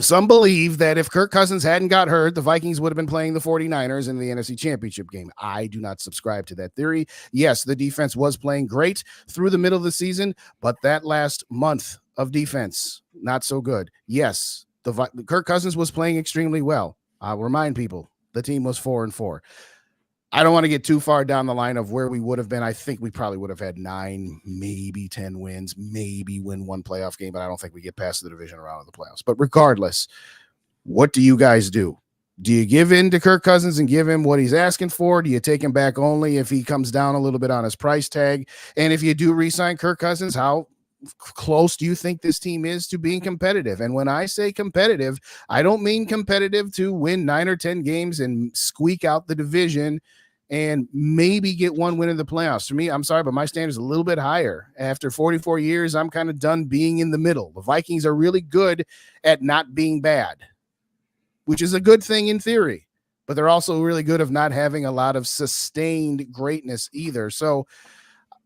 Some believe that if Kirk Cousins hadn't got hurt, the Vikings would have been playing the 49ers in the NFC Championship game. I do not subscribe to that theory. Yes, the defense was playing great through the middle of the season, but that last month of defense, not so good. Yes, Kirk Cousins was playing extremely well. I'll remind people, the team was 4-4. I don't want to get too far down the line of where we would have been. I think we probably would have had 9, maybe 10 wins, maybe win one playoff game, but I don't think we get past the division round of the playoffs. But regardless, what do you guys do? Do you give in to Kirk Cousins and give him what he's asking for? Do you take him back only if he comes down a little bit on his price tag? And if you do re-sign Kirk Cousins, how close do you think this team is to being competitive? And when I say competitive, I don't mean competitive to win 9 or 10 games and squeak out the division and maybe get one win in the playoffs. For me, I'm sorry, but my standard is a little bit higher. After 44 years, I'm kind of done being in the middle. The Vikings are really good at not being bad, which is a good thing in theory, but they're also really good of not having a lot of sustained greatness either. So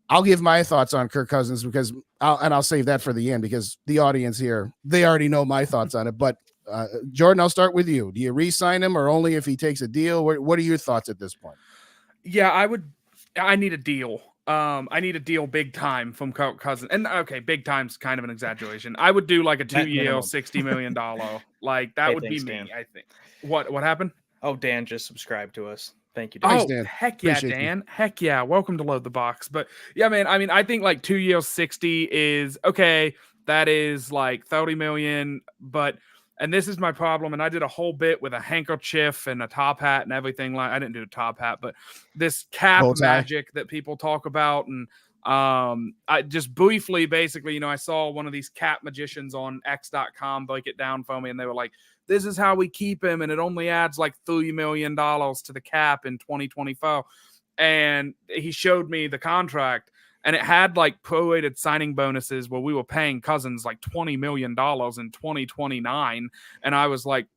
I'll give my thoughts on Kirk Cousins because I'll save that for the end because the audience here, they already know my thoughts on it. But Jordan, I'll start with you. Do you re-sign him or only if he takes a deal? What are your thoughts at this point? Yeah, I need a deal. I need a deal big time from Kirk Cousins. And okay, big time's kind of an exaggeration. I would do like a 2-year, $60 million. Like that would be me, Dan. I think. What happened? Oh, Dan just subscribed to us. Thank you, Dan. Thanks, Dan. Heck yeah, appreciate Dan. You. Heck yeah. Welcome to Load the Box. But yeah, man, I mean, I think like 2 years, 60 is okay. That is like 30 million, and this is my problem. And I did a whole bit with a handkerchief and a top hat and everything. Like I didn't do a top hat, but this cap magic that people talk about. And I just briefly, basically, I saw one of these cap magicians on X.com break it down for me. And they were like, this is how we keep him. And it only adds like $3 million to the cap in 2024. And he showed me the contract. And it had like prorated signing bonuses where we were paying Cousins like $20 million in 2029. And I was like,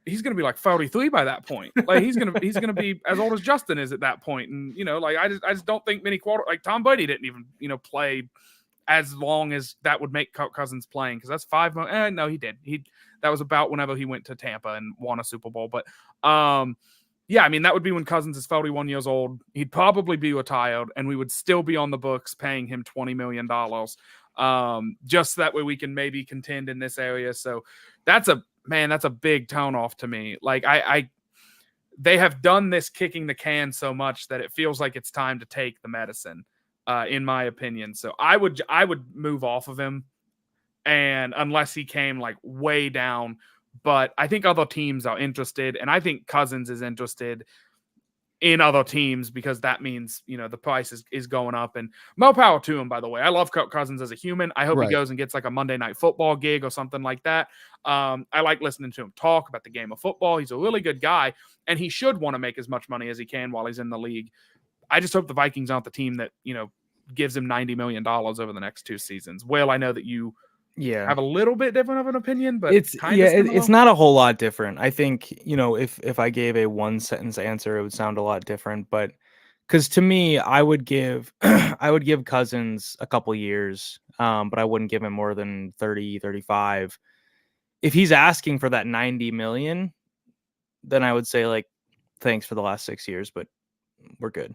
he's going to be like 43 by that point. Like he's going to be as old as Justin is at that point. And, like, I just don't think many like Tom Brady didn't even, play as long as that would make Cousins playing. Cause that's 5 months. No, he did. That was about whenever he went to Tampa and won a Super Bowl. But, yeah, I mean, that would be when Cousins is 41 years old. He'd probably be retired, and we would still be on the books paying him $20 million. Just that way we can maybe contend in this area. So that's a big tone off to me. Like they have done this kicking the can so much that it feels like it's time to take the medicine, in my opinion. So I would move off of him, and unless he came like way down. But I think other teams are interested, and I think Cousins is interested in other teams because that means, the price is going up. And more power to him, by the way. I love Kirk Cousins as a human. I hope he goes and gets like a Monday Night Football gig or something like that. I like listening to him talk about the game of football. He's a really good guy, and he should want to make as much money as he can while he's in the league. I just hope the Vikings aren't the team that, gives him $90 million over the next 2 seasons. Well, I know that you have a little bit different of an opinion, but it's not a whole lot different. I think, if I gave a 1-sentence answer, it would sound a lot different, but because to me, I would give Cousins a couple years, but I wouldn't give him more than 30, 35. If he's asking for that 90 million, then I would say like, thanks for the last 6 years, but we're good.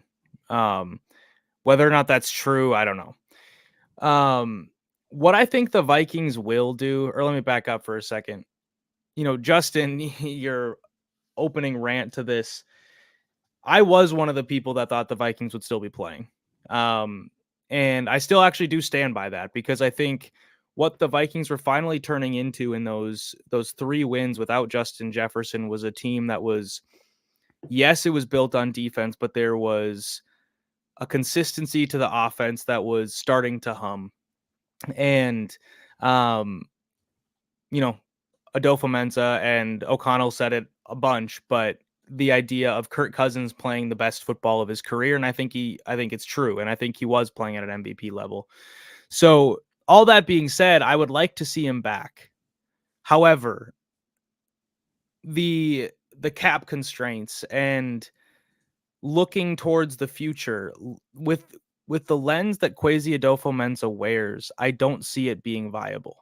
Whether or not that's true, I don't know. What I think the Vikings will do, or let me back up for a second. Justin, your opening rant to this, I was one of the people that thought the Vikings would still be playing. And I still actually do stand by that, because I think what the Vikings were finally turning into in those 3 wins without Justin Jefferson was a team that was, yes, it was built on defense, but there was a consistency to the offense that was starting to hum. And, Adolfo-Mensa and O'Connell said it a bunch, but the idea of Kirk Cousins playing the best football of his career, and I think it's true, and I think he was playing at an MVP level. So all that being said, I would like to see him back. However, the cap constraints and looking towards the future with the lens that Kwesi Adolfo-Mensa wears, I don't see it being viable.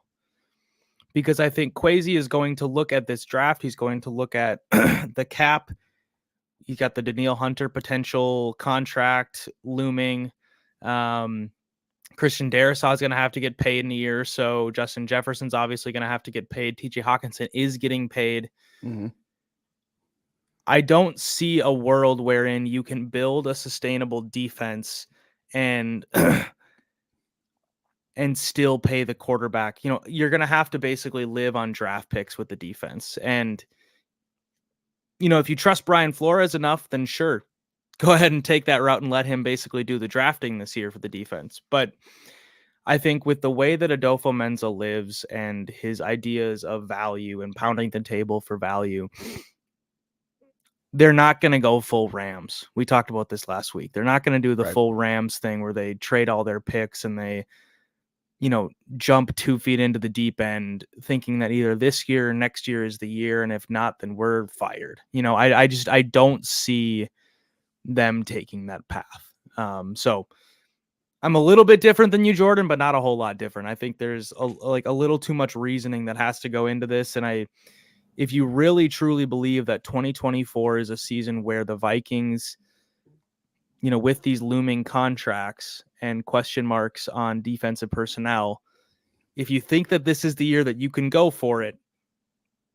Because I think Kwesi is going to look at this draft. He's going to look at the cap. You got the Danielle Hunter potential contract looming. Christian Darrisaw is going to have to get paid in a year or so. Justin Jefferson's obviously going to have to get paid. TJ Hawkinson is getting paid. Mm-hmm. I don't see a world wherein you can build a sustainable defense and and still pay the quarterback. You're going to have to basically live on draft picks with the defense. And, if you trust Brian Flores enough, then sure, go ahead and take that route and let him basically do the drafting this year for the defense. But I think with the way that Adolfo-Mensa lives and his ideas of value and pounding the table for value, they're not going to go full Rams. We talked about this last week. They're not going to do the full Rams thing where they trade all their picks and they, jump 2 feet into the deep end thinking that either this year or next year is the year. And if not, then we're fired. I don't see them taking that path. So I'm a little bit different than you, Jordan, but not a whole lot different. I think there's a little too much reasoning that has to go into this. And if you really truly believe that 2024 is a season where the Vikings, with these looming contracts and question marks on defensive personnel, if you think that this is the year that you can go for it,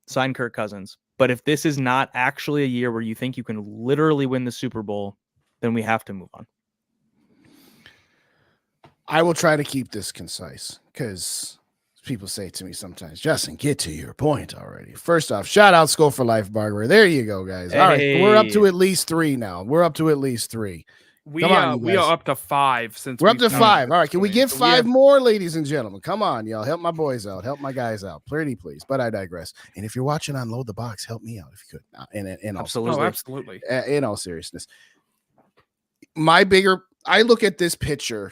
sign Kirk Cousins. But if this is not actually a year where you think you can literally win the Super Bowl, then we have to move on. I will try to keep this concise because people say to me sometimes, Justin, get to your point already. First off, shout out Skull for Life Barber. There you go, guys. All right, we're up to at least 3 now. We are up to 5 since we're up to 5. All right, can we get 5 more, ladies and gentlemen? Come on, y'all. Help my boys out. Help my guys out. Pretty please. But I digress. And if you're watching on Load the Box, help me out if you could. Absolutely. In all seriousness, I look at this picture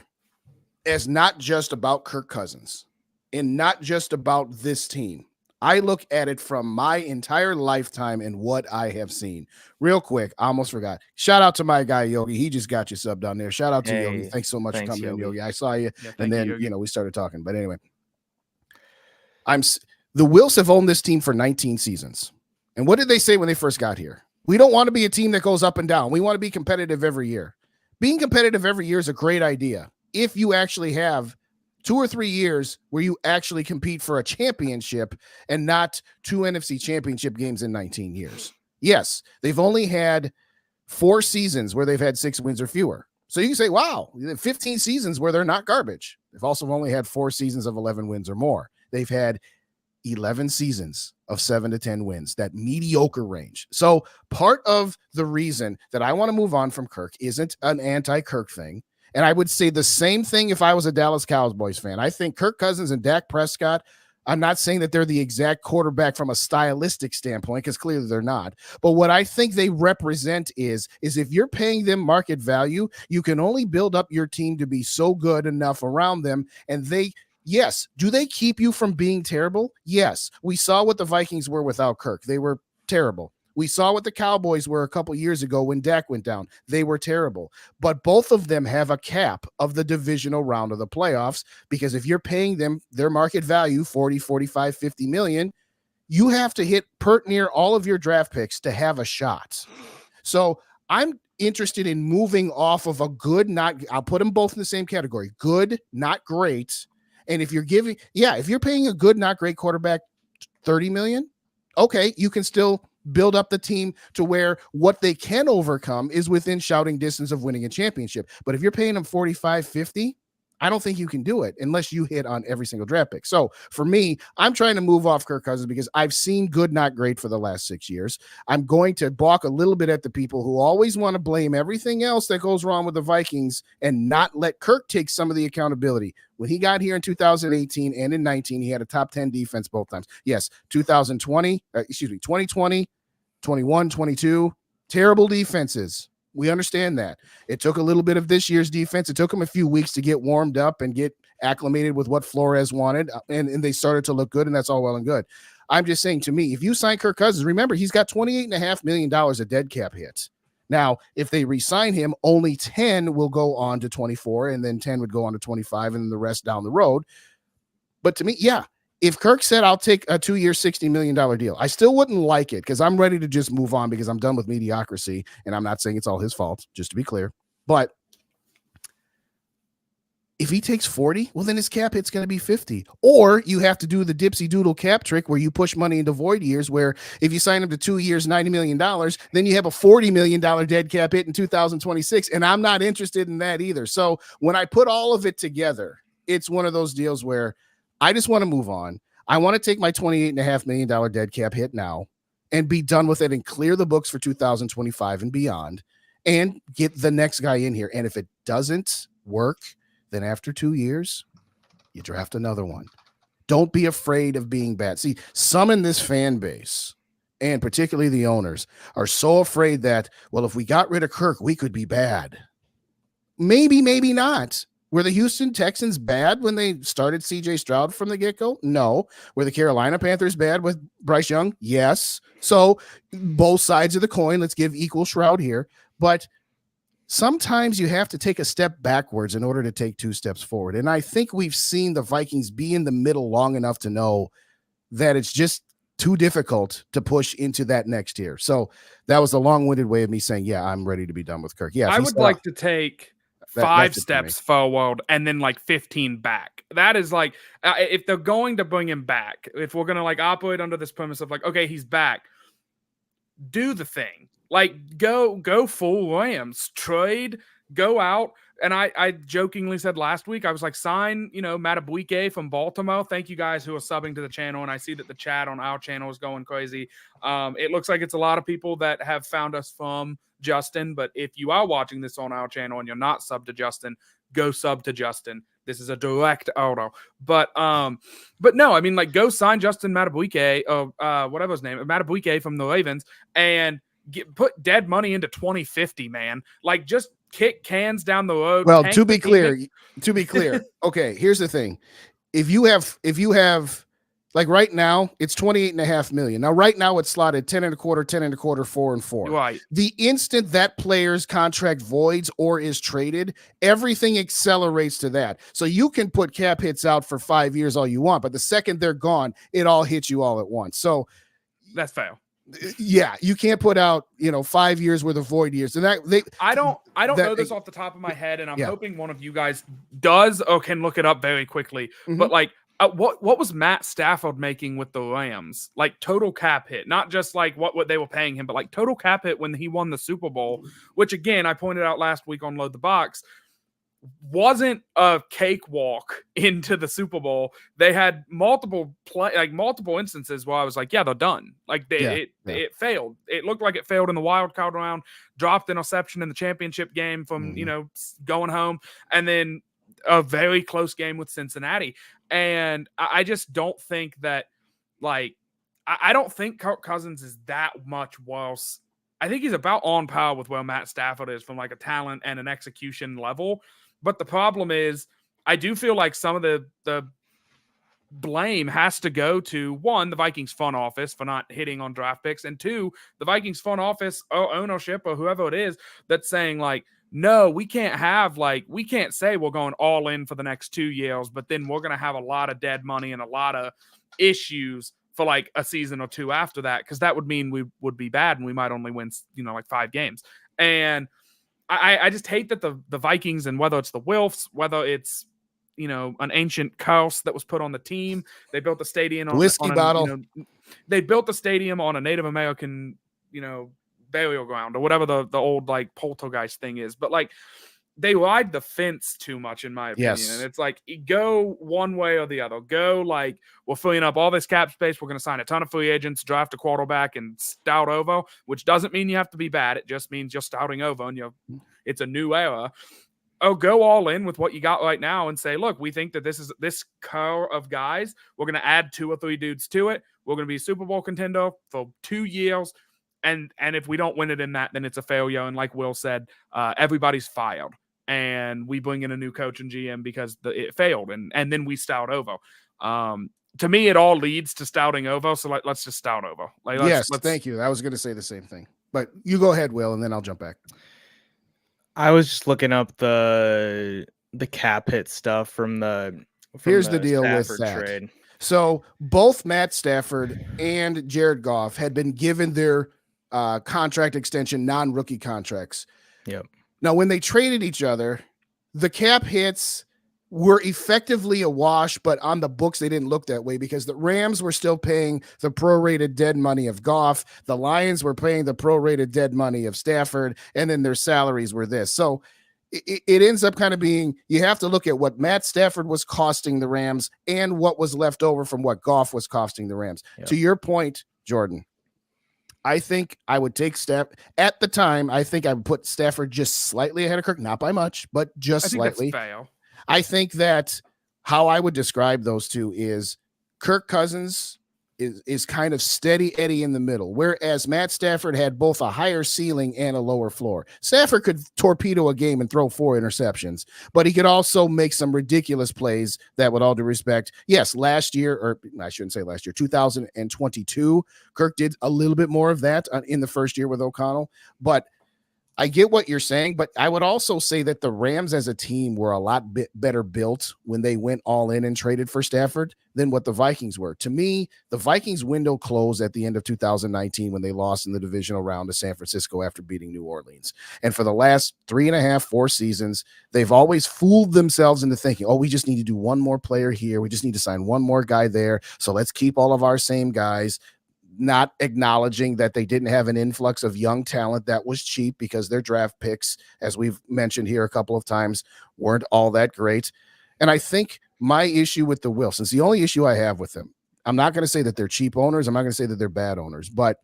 as not just about Kirk Cousins and not just about this team. I look at it from my entire lifetime and what I have seen. Real quick, I almost forgot. Shout out to my guy, Yogi. He just got you subbed down there. Shout out to Yogi. Thanks so much for coming in, Yogi. I saw you. Yeah, and then, we started talking. But anyway, the Wills have owned this team for 19 seasons. And what did they say when they first got here? We don't want to be a team that goes up and down. We want to be competitive every year. Being competitive every year is a great idea if you actually have 2 or 3 years where you actually compete for a championship and not 2 NFC championship games in 19 years. Yes, they've only had 4 seasons where they've had 6 wins or fewer. So you can say, wow, 15 seasons where they're not garbage. They've also only had 4 seasons of 11 wins or more. They've had 11 seasons of 7 to 10 wins, that mediocre range. So part of the reason that I want to move on from Kirk isn't an anti-Kirk thing. And I would say the same thing if I was a Dallas Cowboys fan. I think Kirk Cousins and Dak Prescott, I'm not saying that they're the exact quarterback from a stylistic standpoint, because clearly they're not. But what I think they represent is if you're paying them market value, you can only build up your team to be so good enough around them. And yes, do they keep you from being terrible? Yes. We saw what the Vikings were without Kirk. They were terrible. We saw what the Cowboys were a couple years ago when Dak went down. They were terrible. But both of them have a cap of the divisional round of the playoffs, because if you're paying them their market value, 40, 45, 50 million, you have to hit pert near all of your draft picks to have a shot. So interested in moving off of a good, I'll put them both in the same category, good, not great. And if you're if you're paying a good, not great quarterback $30 million, okay, you can still build up the team to where what they can overcome is within shouting distance of winning a championship. But if you're paying them 45, 50, I don't think you can do it unless you hit on every single draft pick. So for me, I'm trying to move off Kirk Cousins because I've seen good, not great for the last 6 years. I'm going to balk a little bit at the people who always want to blame everything else that goes wrong with the Vikings and not let Kirk take some of the accountability. When he got here in 2018 and in 19, he had a top 10 defense both times. Yes, 2020, 21, 22, terrible defenses. We understand that. It took a little bit of this year's defense. It took them a few weeks to get warmed up and get acclimated with what Flores wanted, and they started to look good, and that's all well and good. I'm just saying, to me, if you sign Kirk Cousins, remember, he's got $28.5 million of dead cap hits. Now, if they re-sign him, only 10 will go on to 24, and then 10 would go on to 25, and the rest down the road. But to me, yeah, if Kirk said, I'll take a 2-year, $60 million deal, I still wouldn't like it because I'm ready to just move on because I'm done with mediocrity. And I'm not saying it's all his fault, just to be clear. But if he takes 40, well, then his cap hit's going to be 50. Or you have to do the dipsy doodle cap trick where you push money into void years, where if you sign him to 2 years, $90 million, then you have a $40 million dead cap hit in 2026. And I'm not interested in that either. So when I put all of it together, it's one of those deals where I just want to move on. I want to take my $28.5 million dead cap hit now and be done with it and clear the books for 2025 and beyond and get the next guy in here. And if it doesn't work, then after 2 years, you draft another one. Don't be afraid of being bad. See, some in this fan base, and particularly the owners, are so afraid that, well, if we got rid of Kirk, we could be bad. Maybe, maybe not. Were the Houston Texans bad when they started CJ Stroud from the get-go? No. Were the Carolina Panthers bad with Bryce Young? Yes. So both sides of the coin, let's give equal shroud here. But sometimes you have to take a step backwards in order to take 2 steps forward. And I think we've seen the Vikings be in the middle long enough to know that it's just too difficult to push into that next year. So that was a long-winded way of me saying, yeah, I'm ready to be done with Kirk. Yeah, I would like to take 5 steps forward and then like 15 back. That is like, if they're going to bring him back, if we're going to like operate under this premise of like, okay, he's back, do the thing. Like go full Rams, trade, go out. And I jokingly said last week, I was like, sign, Madubuike from Baltimore. Thank you guys who are subbing to the channel. And I see that the chat on our channel is going crazy. It looks like it's a lot of people that have found us from Justin. But if you are watching this on our channel and you're not subbed to Justin, go sub to Justin. This is a direct order. But no, I mean, like, go sign Justin Madubuike, or whatever his name, Madubuike from the Ravens, and put dead money into 2050, man. Like, just kick cans down the road. Well, to be clear, okay, here's the thing. If you have like right now, it's 28.5 million. Now, right now it's slotted 10 and a quarter, 4 and 4. Right. The instant that player's contract voids or is traded, everything accelerates to that. So you can put cap hits out for 5 years all you want, but the second they're gone, it all hits you all at once. So that's fair. Yeah, you can't put out 5 years worth of void years. And I don't know this off the top of my head, and I'm hoping one of you guys does or can look it up very quickly. Mm-hmm. But like, what was Matt Stafford making with the Rams? Like total cap hit, not just like what they were paying him, but like total cap hit when he won the Super Bowl. Which again, I pointed out last week on Load the Box, wasn't a cakewalk into the Super Bowl. They had multiple instances where I was like, yeah, they're done. Like it failed. It looked like it failed in the wild card round, dropped interception in the championship game from, going home, and then a very close game with Cincinnati. And I just don't think that, like, I don't think Kirk Cousins is that much worse. I think he's about on par with where Matt Stafford is from like a talent and an execution level. But the problem is, I do feel like some of the blame has to go to, one, the Vikings front office for not hitting on draft picks, and two, the Vikings front office or ownership or whoever it is that's saying like, no, we can't say we're going all in for the next 2 years, but then we're going to have a lot of dead money and a lot of issues for like a season or two after that, because that would mean we would be bad and we might only win, like 5 games. And I just hate that the Vikings, and whether it's the Wilfs, whether it's an ancient curse that was put on the team, they built the stadium on whiskey bottle. They built the stadium on a Native American burial ground or whatever the old like poltergeist thing is, but like they ride the fence too much, in my opinion. Yes. And it's like, go one way or the other. Go like, we're filling up all this cap space. We're going to sign a ton of free agents, draft a quarterback, and stout over, which doesn't mean you have to be bad. It just means you're stouting over and it's a new era. Oh, go all in with what you got right now and say, look, we think that this core of guys, we're going to add 2 or 3 dudes to it. We're going to be a Super Bowl contender for 2 years. And if we don't win it in that, then it's a failure. And like Will said, everybody's fired. And we bring in a new coach and GM because it failed, and then we stout over. To me, it all leads to stouting over. So let's just stout over. Let's thank you. I was going to say the same thing, but you go ahead, Will, and then I'll jump back. I was just looking up the cap hit stuff from Here's the deal Stafford with that. Trade. So both Matt Stafford and Jared Goff had been given their contract extension, non-rookie contracts. Yep. Now, when they traded each other, the cap hits were effectively a wash, but on the books, they didn't look that way because the Rams were still paying the prorated dead money of Goff. The Lions were paying the prorated dead money of Stafford, and then their salaries were this. So it ends up kind of being, you have to look at what Matt Stafford was costing the Rams and what was left over from what Goff was costing the Rams. Yep. To your point, Jordan, I think I would take Stafford at the time. I think I would put Stafford just slightly ahead of Kirk, not by much, but just slightly. I think that how I would describe those two is Kirk Cousins is kind of steady Eddie in the middle, whereas Matt Stafford had both a higher ceiling and a lower floor. Stafford could torpedo a game and throw 4 interceptions, but he could also make some ridiculous plays that, with all due respect, yes, last year, or I shouldn't say last year, 2022, Kirk did a little bit more of that in the first year with O'Connell, but I get what you're saying, but I would also say that the Rams as a team were a lot better built when they went all in and traded for Stafford than what the Vikings were. To me, the Vikings window closed at the end of 2019 when they lost in the divisional round to San Francisco after beating New Orleans. And for the last 3.5, 4 seasons, they've always fooled themselves into thinking, oh, we just need to do one more player here. We just need to sign one more guy there. So let's keep all of our same guys. Not acknowledging that they didn't have an influx of young talent that was cheap because their draft picks, as we've mentioned here a couple of times, weren't all that great. And I think my issue with the Wilsons, the only issue I have with them, I'm not going to say that they're cheap owners. I'm not going to say that they're bad owners, but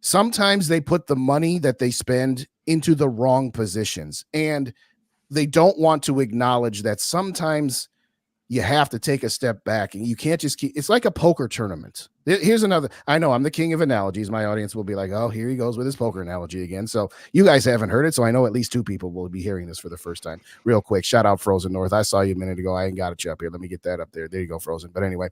sometimes they put the money that they spend into the wrong positions, and they don't want to acknowledge that sometimes you have to take a step back and you can't just keep, it's like a poker tournament. Here's another, I know I'm the king of analogies. My audience will be like, oh, here he goes with his poker analogy again. So you guys haven't heard it. So I know at least 2 people will be hearing this for the first time. Real quick, shout out Frozen North. I saw you a minute ago. I ain't got it up here. Let me get that up there. There you go, Frozen. But anyway,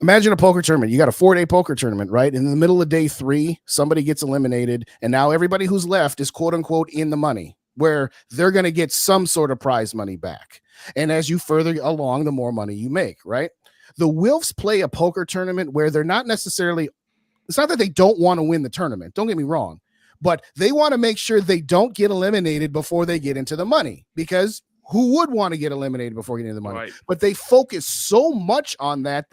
imagine a poker tournament. You got a 4-day poker tournament, right? In the middle of day 3, somebody gets eliminated. And now everybody who's left is quote unquote in the money, where they're going to get some sort of prize money back. And as you further along, the more money you make, right? The Wilfs play a poker tournament where they're not necessarily, it's not that they don't want to win the tournament. Don't get me wrong, but they want to make sure they don't get eliminated before they get into the money, because who would want to get eliminated before getting into the money? Right. But they focus so much on that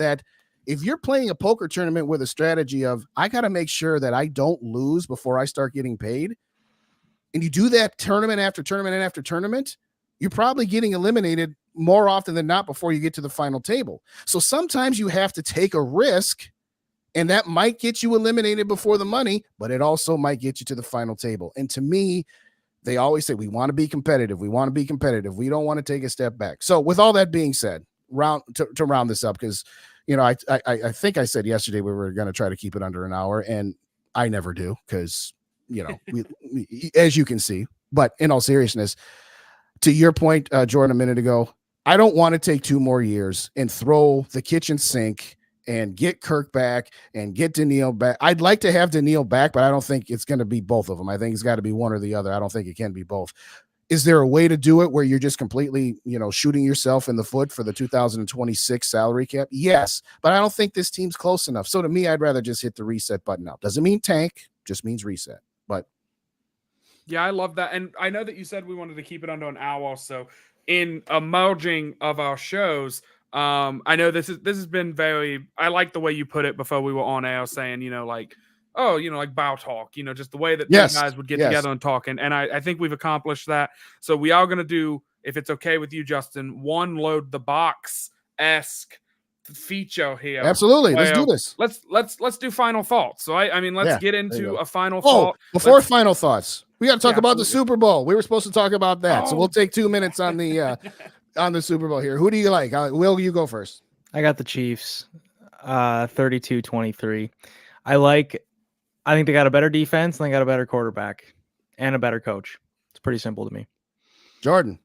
if you're playing a poker tournament with a strategy of, I got to make sure that I don't lose before I start getting paid, and you do that tournament after tournament and after tournament, you're probably getting eliminated more often than not before you get to the final table. So sometimes you have to take a risk, and that might get you eliminated before the money, but it also might get you to the final table. And to me, they always say, we want to be competitive. We want to be competitive. We don't want to take a step back. So with all that being said, to round this up, because, I think I said yesterday we were going to try to keep it under an hour, and I never do because, we, as you can see, but in all seriousness, to your point, Jordan, a minute ago, I don't want to take 2 more years and throw the kitchen sink and get Kirk back and get Daniil back. I'd like to have Daniil back, but I don't think it's going to be both of them. I think it's got to be one or the other. I don't think it can be both. Is there a way to do it where you're just completely, shooting yourself in the foot for the 2026 salary cap? Yes, but I don't think this team's close enough. So to me, I'd rather just hit the reset button now. Doesn't mean tank, just means reset. But Yeah, I love that. And I know that you said we wanted to keep it under an hour. So in a merging of our shows, I know this has been very, I like the way you put it before we were on air saying, like, oh, like bow talk, just the way that you guys would get together and talk. And I think we've accomplished that. So we are going to do, if it's okay with you, Justin, one load the box-esque feature here. Absolutely. Let's do this. Let's do final thoughts. So I mean, let's get into a final thought. Before final thoughts, we got to talk about the Super Bowl. We were supposed to talk about that. So we'll take 2 minutes on the on the Super Bowl here. Who do you like? Will, you go first. I got the Chiefs, 32-23. I think they got a better defense and they got a better quarterback and a better coach. It's pretty simple to me. Jordan.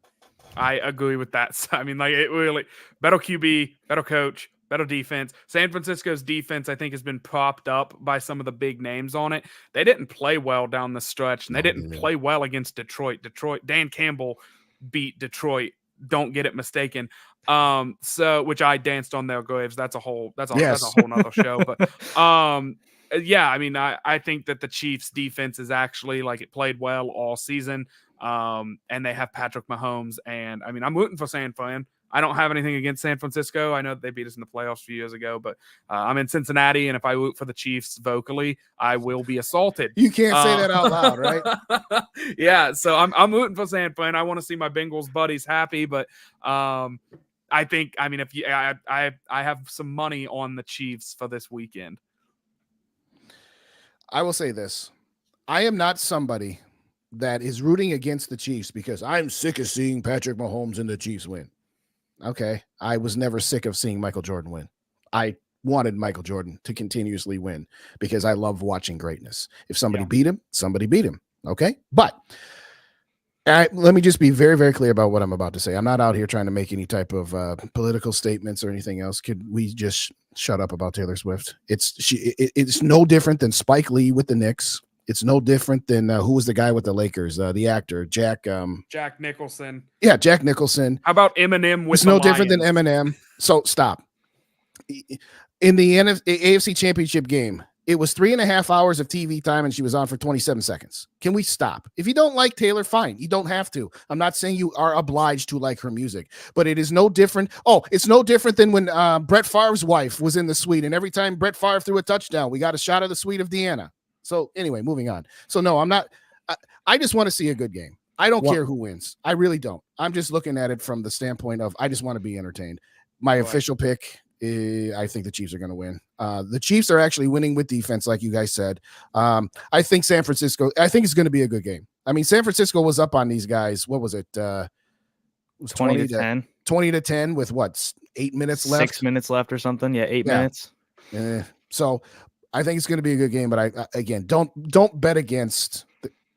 I agree with that. So, I mean, like, it really better QB, better coach, better defense. San Francisco's defense, I think, has been propped up by some of the big names on it. They didn't play well down the stretch, and they didn't play well against Detroit. Dan Campbell beat Detroit. Don't get it mistaken. So which I danced on their graves. That's a whole nother show. But yeah, I mean, I think that the Chiefs defense is actually, like, it played well all season. And they have Patrick Mahomes, and I mean, I'm rooting for San Fran. I don't have anything against San Francisco. I know they beat us in the playoffs a few years ago, but I'm in Cincinnati, and if I root for the Chiefs vocally, I will be assaulted. You can't say that out loud, right? Yeah, so I'm rooting for San Fran. I want to see my Bengals buddies happy, but I think, I mean, if you, I have some money on the Chiefs for this weekend. I will say this: I am not somebody that is rooting against the Chiefs because I'm sick of seeing Patrick Mahomes and the Chiefs win. Okay. I was never sick of seeing Michael Jordan win. I wanted Michael Jordan to continuously win because I love watching greatness. If somebody beat him, somebody beat him. Okay. But let me just be very, very clear about what I'm about to say. I'm not out here trying to make any type of political statements or anything else. Could we just shut up about Taylor Swift? It's no different than Spike Lee with the Knicks. It's no different than who was the guy with the Lakers, the actor, Jack Nicholson. Yeah, Jack Nicholson. How about Eminem with It's no different than Eminem. So stop. In the AFC Championship game, it was 3.5 hours of TV time, and she was on for 27 seconds. Can we stop? If you don't like Taylor, fine. You don't have to. I'm not saying you are obliged to like her music, but it is no different. Oh, it's no different than when Brett Favre's wife was in the suite, and every time Brett Favre threw a touchdown, we got a shot of the suite of Deanna. So anyway, moving on. So no, I'm not. I just want to see a good game. I don't care who wins. I really don't. I'm just looking at it from the standpoint of I just want to be entertained. My official pick, I think the Chiefs are going to win. The Chiefs are actually winning with defense, like you guys said. I think San Francisco. I think it's going to be a good game. I mean, San Francisco was up on these guys. What was it? It was 20 to 10. 20 to 10 with what? 8 minutes left. 6 minutes left or something. Yeah, 8 minutes. So I think it's going to be a good game, but again, don't bet against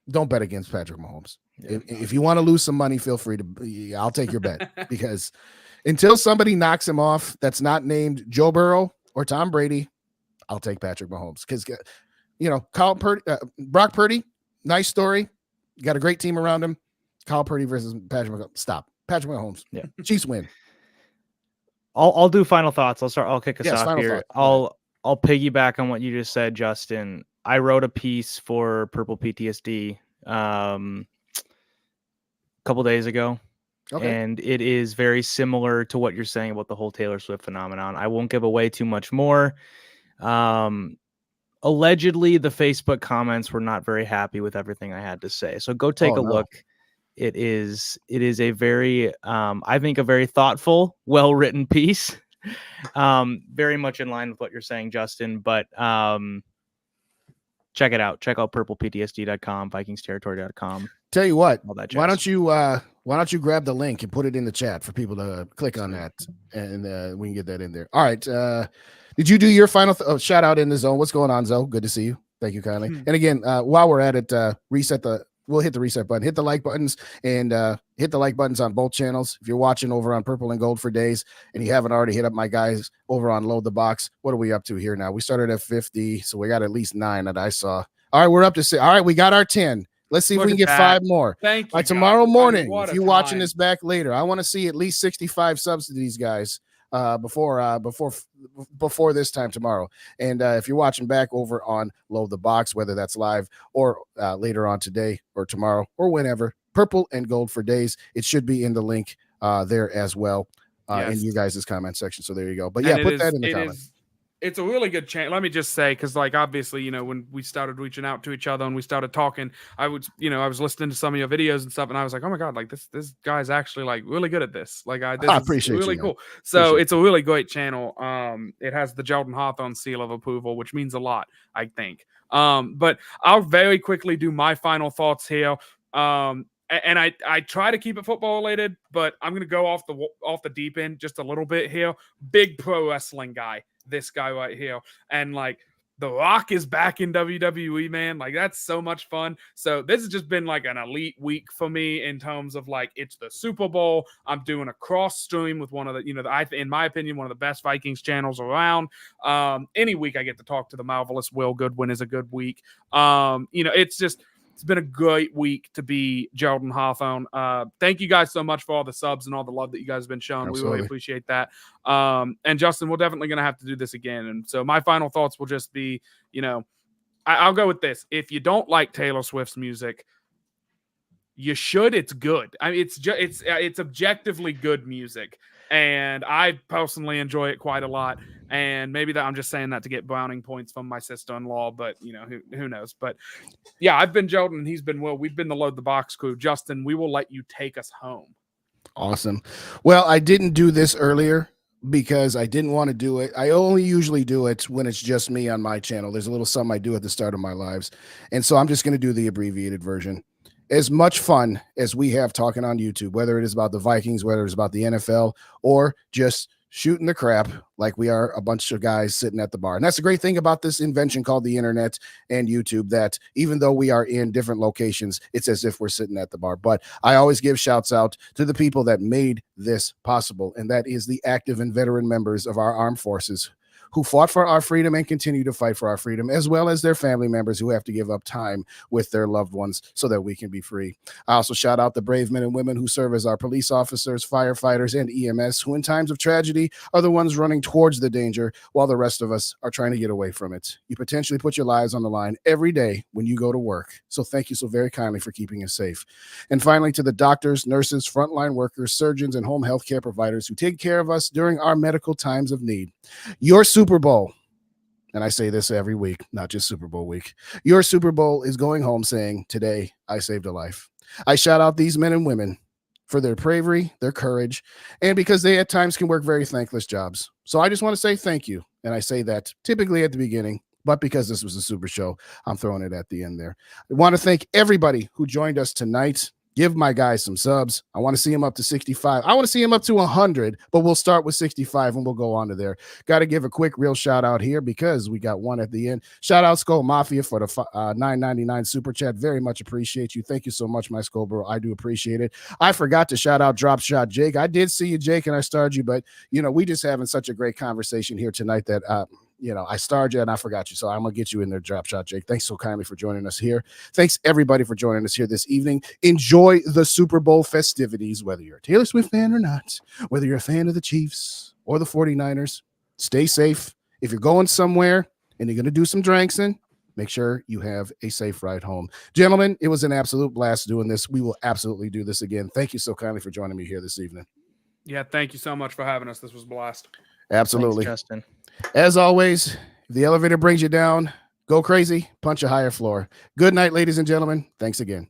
Patrick Mahomes. Yeah. If you want to lose some money, feel free to. I'll take your bet because until somebody knocks him off, that's not named Joe Burrow or Tom Brady, I'll take Patrick Mahomes because Brock Purdy, nice story, got a great team around him. Kyle Purdy versus Patrick Mahomes. Stop, Patrick Mahomes. Yeah, Chiefs win. I'll do final thoughts. I'll kick us off here. I'll piggyback on what you just said, Justin. I wrote a piece for Purple PTSD a couple days ago, and it is very similar to what you're saying about the whole Taylor Swift phenomenon. I won't give away too much more. Allegedly, the Facebook comments were not very happy with everything I had to say, so go take a look. It is a very, I think, a very thoughtful, well-written piece. Very much in line with what you're saying, Justin, but check it out. Check out purpleptsd.com, vikingsterritory.com. Tell you what, why don't you grab the link and put it in the chat for people to click on that, and we can get that in there. All right. Did you do your final shout out in the zone? What's going on, Zoe? Good to see you. Thank you kindly. And again, while we're at it, we'll hit the reset button, hit the like buttons, and hit the like buttons on both channels. If you're watching over on Purple and Gold for Days and you haven't already hit up my guys over on Load the Box, what are we up to here now? We started at 50, so we got at least 9 that I saw. All right, we're up to 6. All right, we got our 10. Let's see if we can get 5 more. Thank you. By tomorrow morning, if you're watching this back later, I want to see at least 65 subs to these guys. before this time tomorrow. And if you're watching back over on Load the Box, whether that's live or later on today or tomorrow or whenever, purple and gold for days, it should be in the link there as well in you guys' comment section. So there you go. But yeah, put that in the comments. It's a really good chance. Let me just say, because like obviously, when we started reaching out to each other and we started talking, I was listening to some of your videos and stuff, and I was like, oh my god, like this guy's actually like really good at this. Like I appreciate really cool. So it's a really great channel. It has the Jordan Hawthorne seal of approval, which means a lot, I think. But I'll very quickly do my final thoughts here. And I try to keep it football related, but I'm gonna go off the deep end just a little bit here. Big pro wrestling guy. This guy right here, and like The Rock is back in WWE, man. Like that's so much fun. So this has just been like an elite week for me in terms of like it's the Super Bowl. I'm doing a cross stream with one of the in my opinion one of the best Vikings channels around. Any week I get to talk to the marvelous Will Goodwin is a good week. It's been a great week to be Jordan Hawthorne. Thank you guys so much for all the subs and all the love that you guys have been showing. Absolutely. We really appreciate that. And Justin, we're definitely going to have to do this again. And so my final thoughts will just be, I'll go with this. If you don't like Taylor Swift's music, you should. It's good. I mean, it's objectively good music. And I personally enjoy it quite a lot. And maybe that I'm just saying that to get browning points from my sister-in-law, but who knows? But yeah, I've been Jordan and he's been Will. We've been the Load the Box crew. Justin, we will let you take us home. Awesome. Well, I didn't do this earlier because I didn't want to do it. I only usually do it when it's just me on my channel. There's a little something I do at the start of my lives. And so I'm just going to do the abbreviated version. As much fun as we have talking on YouTube, whether it is about the Vikings, whether it's about the NFL, or just shooting the crap like we are a bunch of guys sitting at the bar. And that's the great thing about this invention called the internet and YouTube, that even though we are in different locations, it's as if we're sitting at the bar. But I always give shouts out to the people that made this possible, and that is the active and veteran members of our armed forces who fought for our freedom and continue to fight for our freedom, as well as their family members who have to give up time with their loved ones so that we can be free. I also shout out the brave men and women who serve as our police officers, firefighters, and EMS, who in times of tragedy are the ones running towards the danger while the rest of us are trying to get away from it. You potentially put your lives on the line every day when you go to work. So thank you so very kindly for keeping us safe. And finally, to the doctors, nurses, frontline workers, surgeons, and home health care providers who take care of us during our medical times of need. Your Super Bowl, and I say this every week, not just Super Bowl week, your Super Bowl is going home saying, today I saved a life. I shout out these men and women for their bravery, their courage, and because they at times can work very thankless jobs. So I just want to say thank you. And I say that typically at the beginning, but because this was a super show, I'm throwing it at the end there. I want to thank everybody who joined us tonight. Give my guys some subs. I want to see him up to 65. I want to see him up to 100, but we'll start with 65 and we'll go on to there. Got to give a quick real shout out here because we got one at the end. Shout out Skull Mafia for the $9.99 super chat. Very much appreciate you. Thank you so much, my Skull bro. I do appreciate it. I forgot to shout out Drop Shot Jake. I did see you, Jake, and I starred you, but we just having such a great conversation here tonight that I starred you and I forgot you. So I'm going to get you in there, Drop Shot Jake. Thanks so kindly for joining us here. Thanks everybody for joining us here this evening. Enjoy the Super Bowl festivities, whether you're a Taylor Swift fan or not, whether you're a fan of the Chiefs or the 49ers. Stay safe. If you're going somewhere and you're going to do some drinks in, make sure you have a safe ride home. Gentlemen, it was an absolute blast doing this. We will absolutely do this again. Thank you so kindly for joining me here this evening. Yeah, thank you so much for having us. This was a blast. Absolutely. Thanks, Justin. As always, if the elevator brings you down, go crazy, punch a higher floor. Good night, ladies and gentlemen. Thanks again.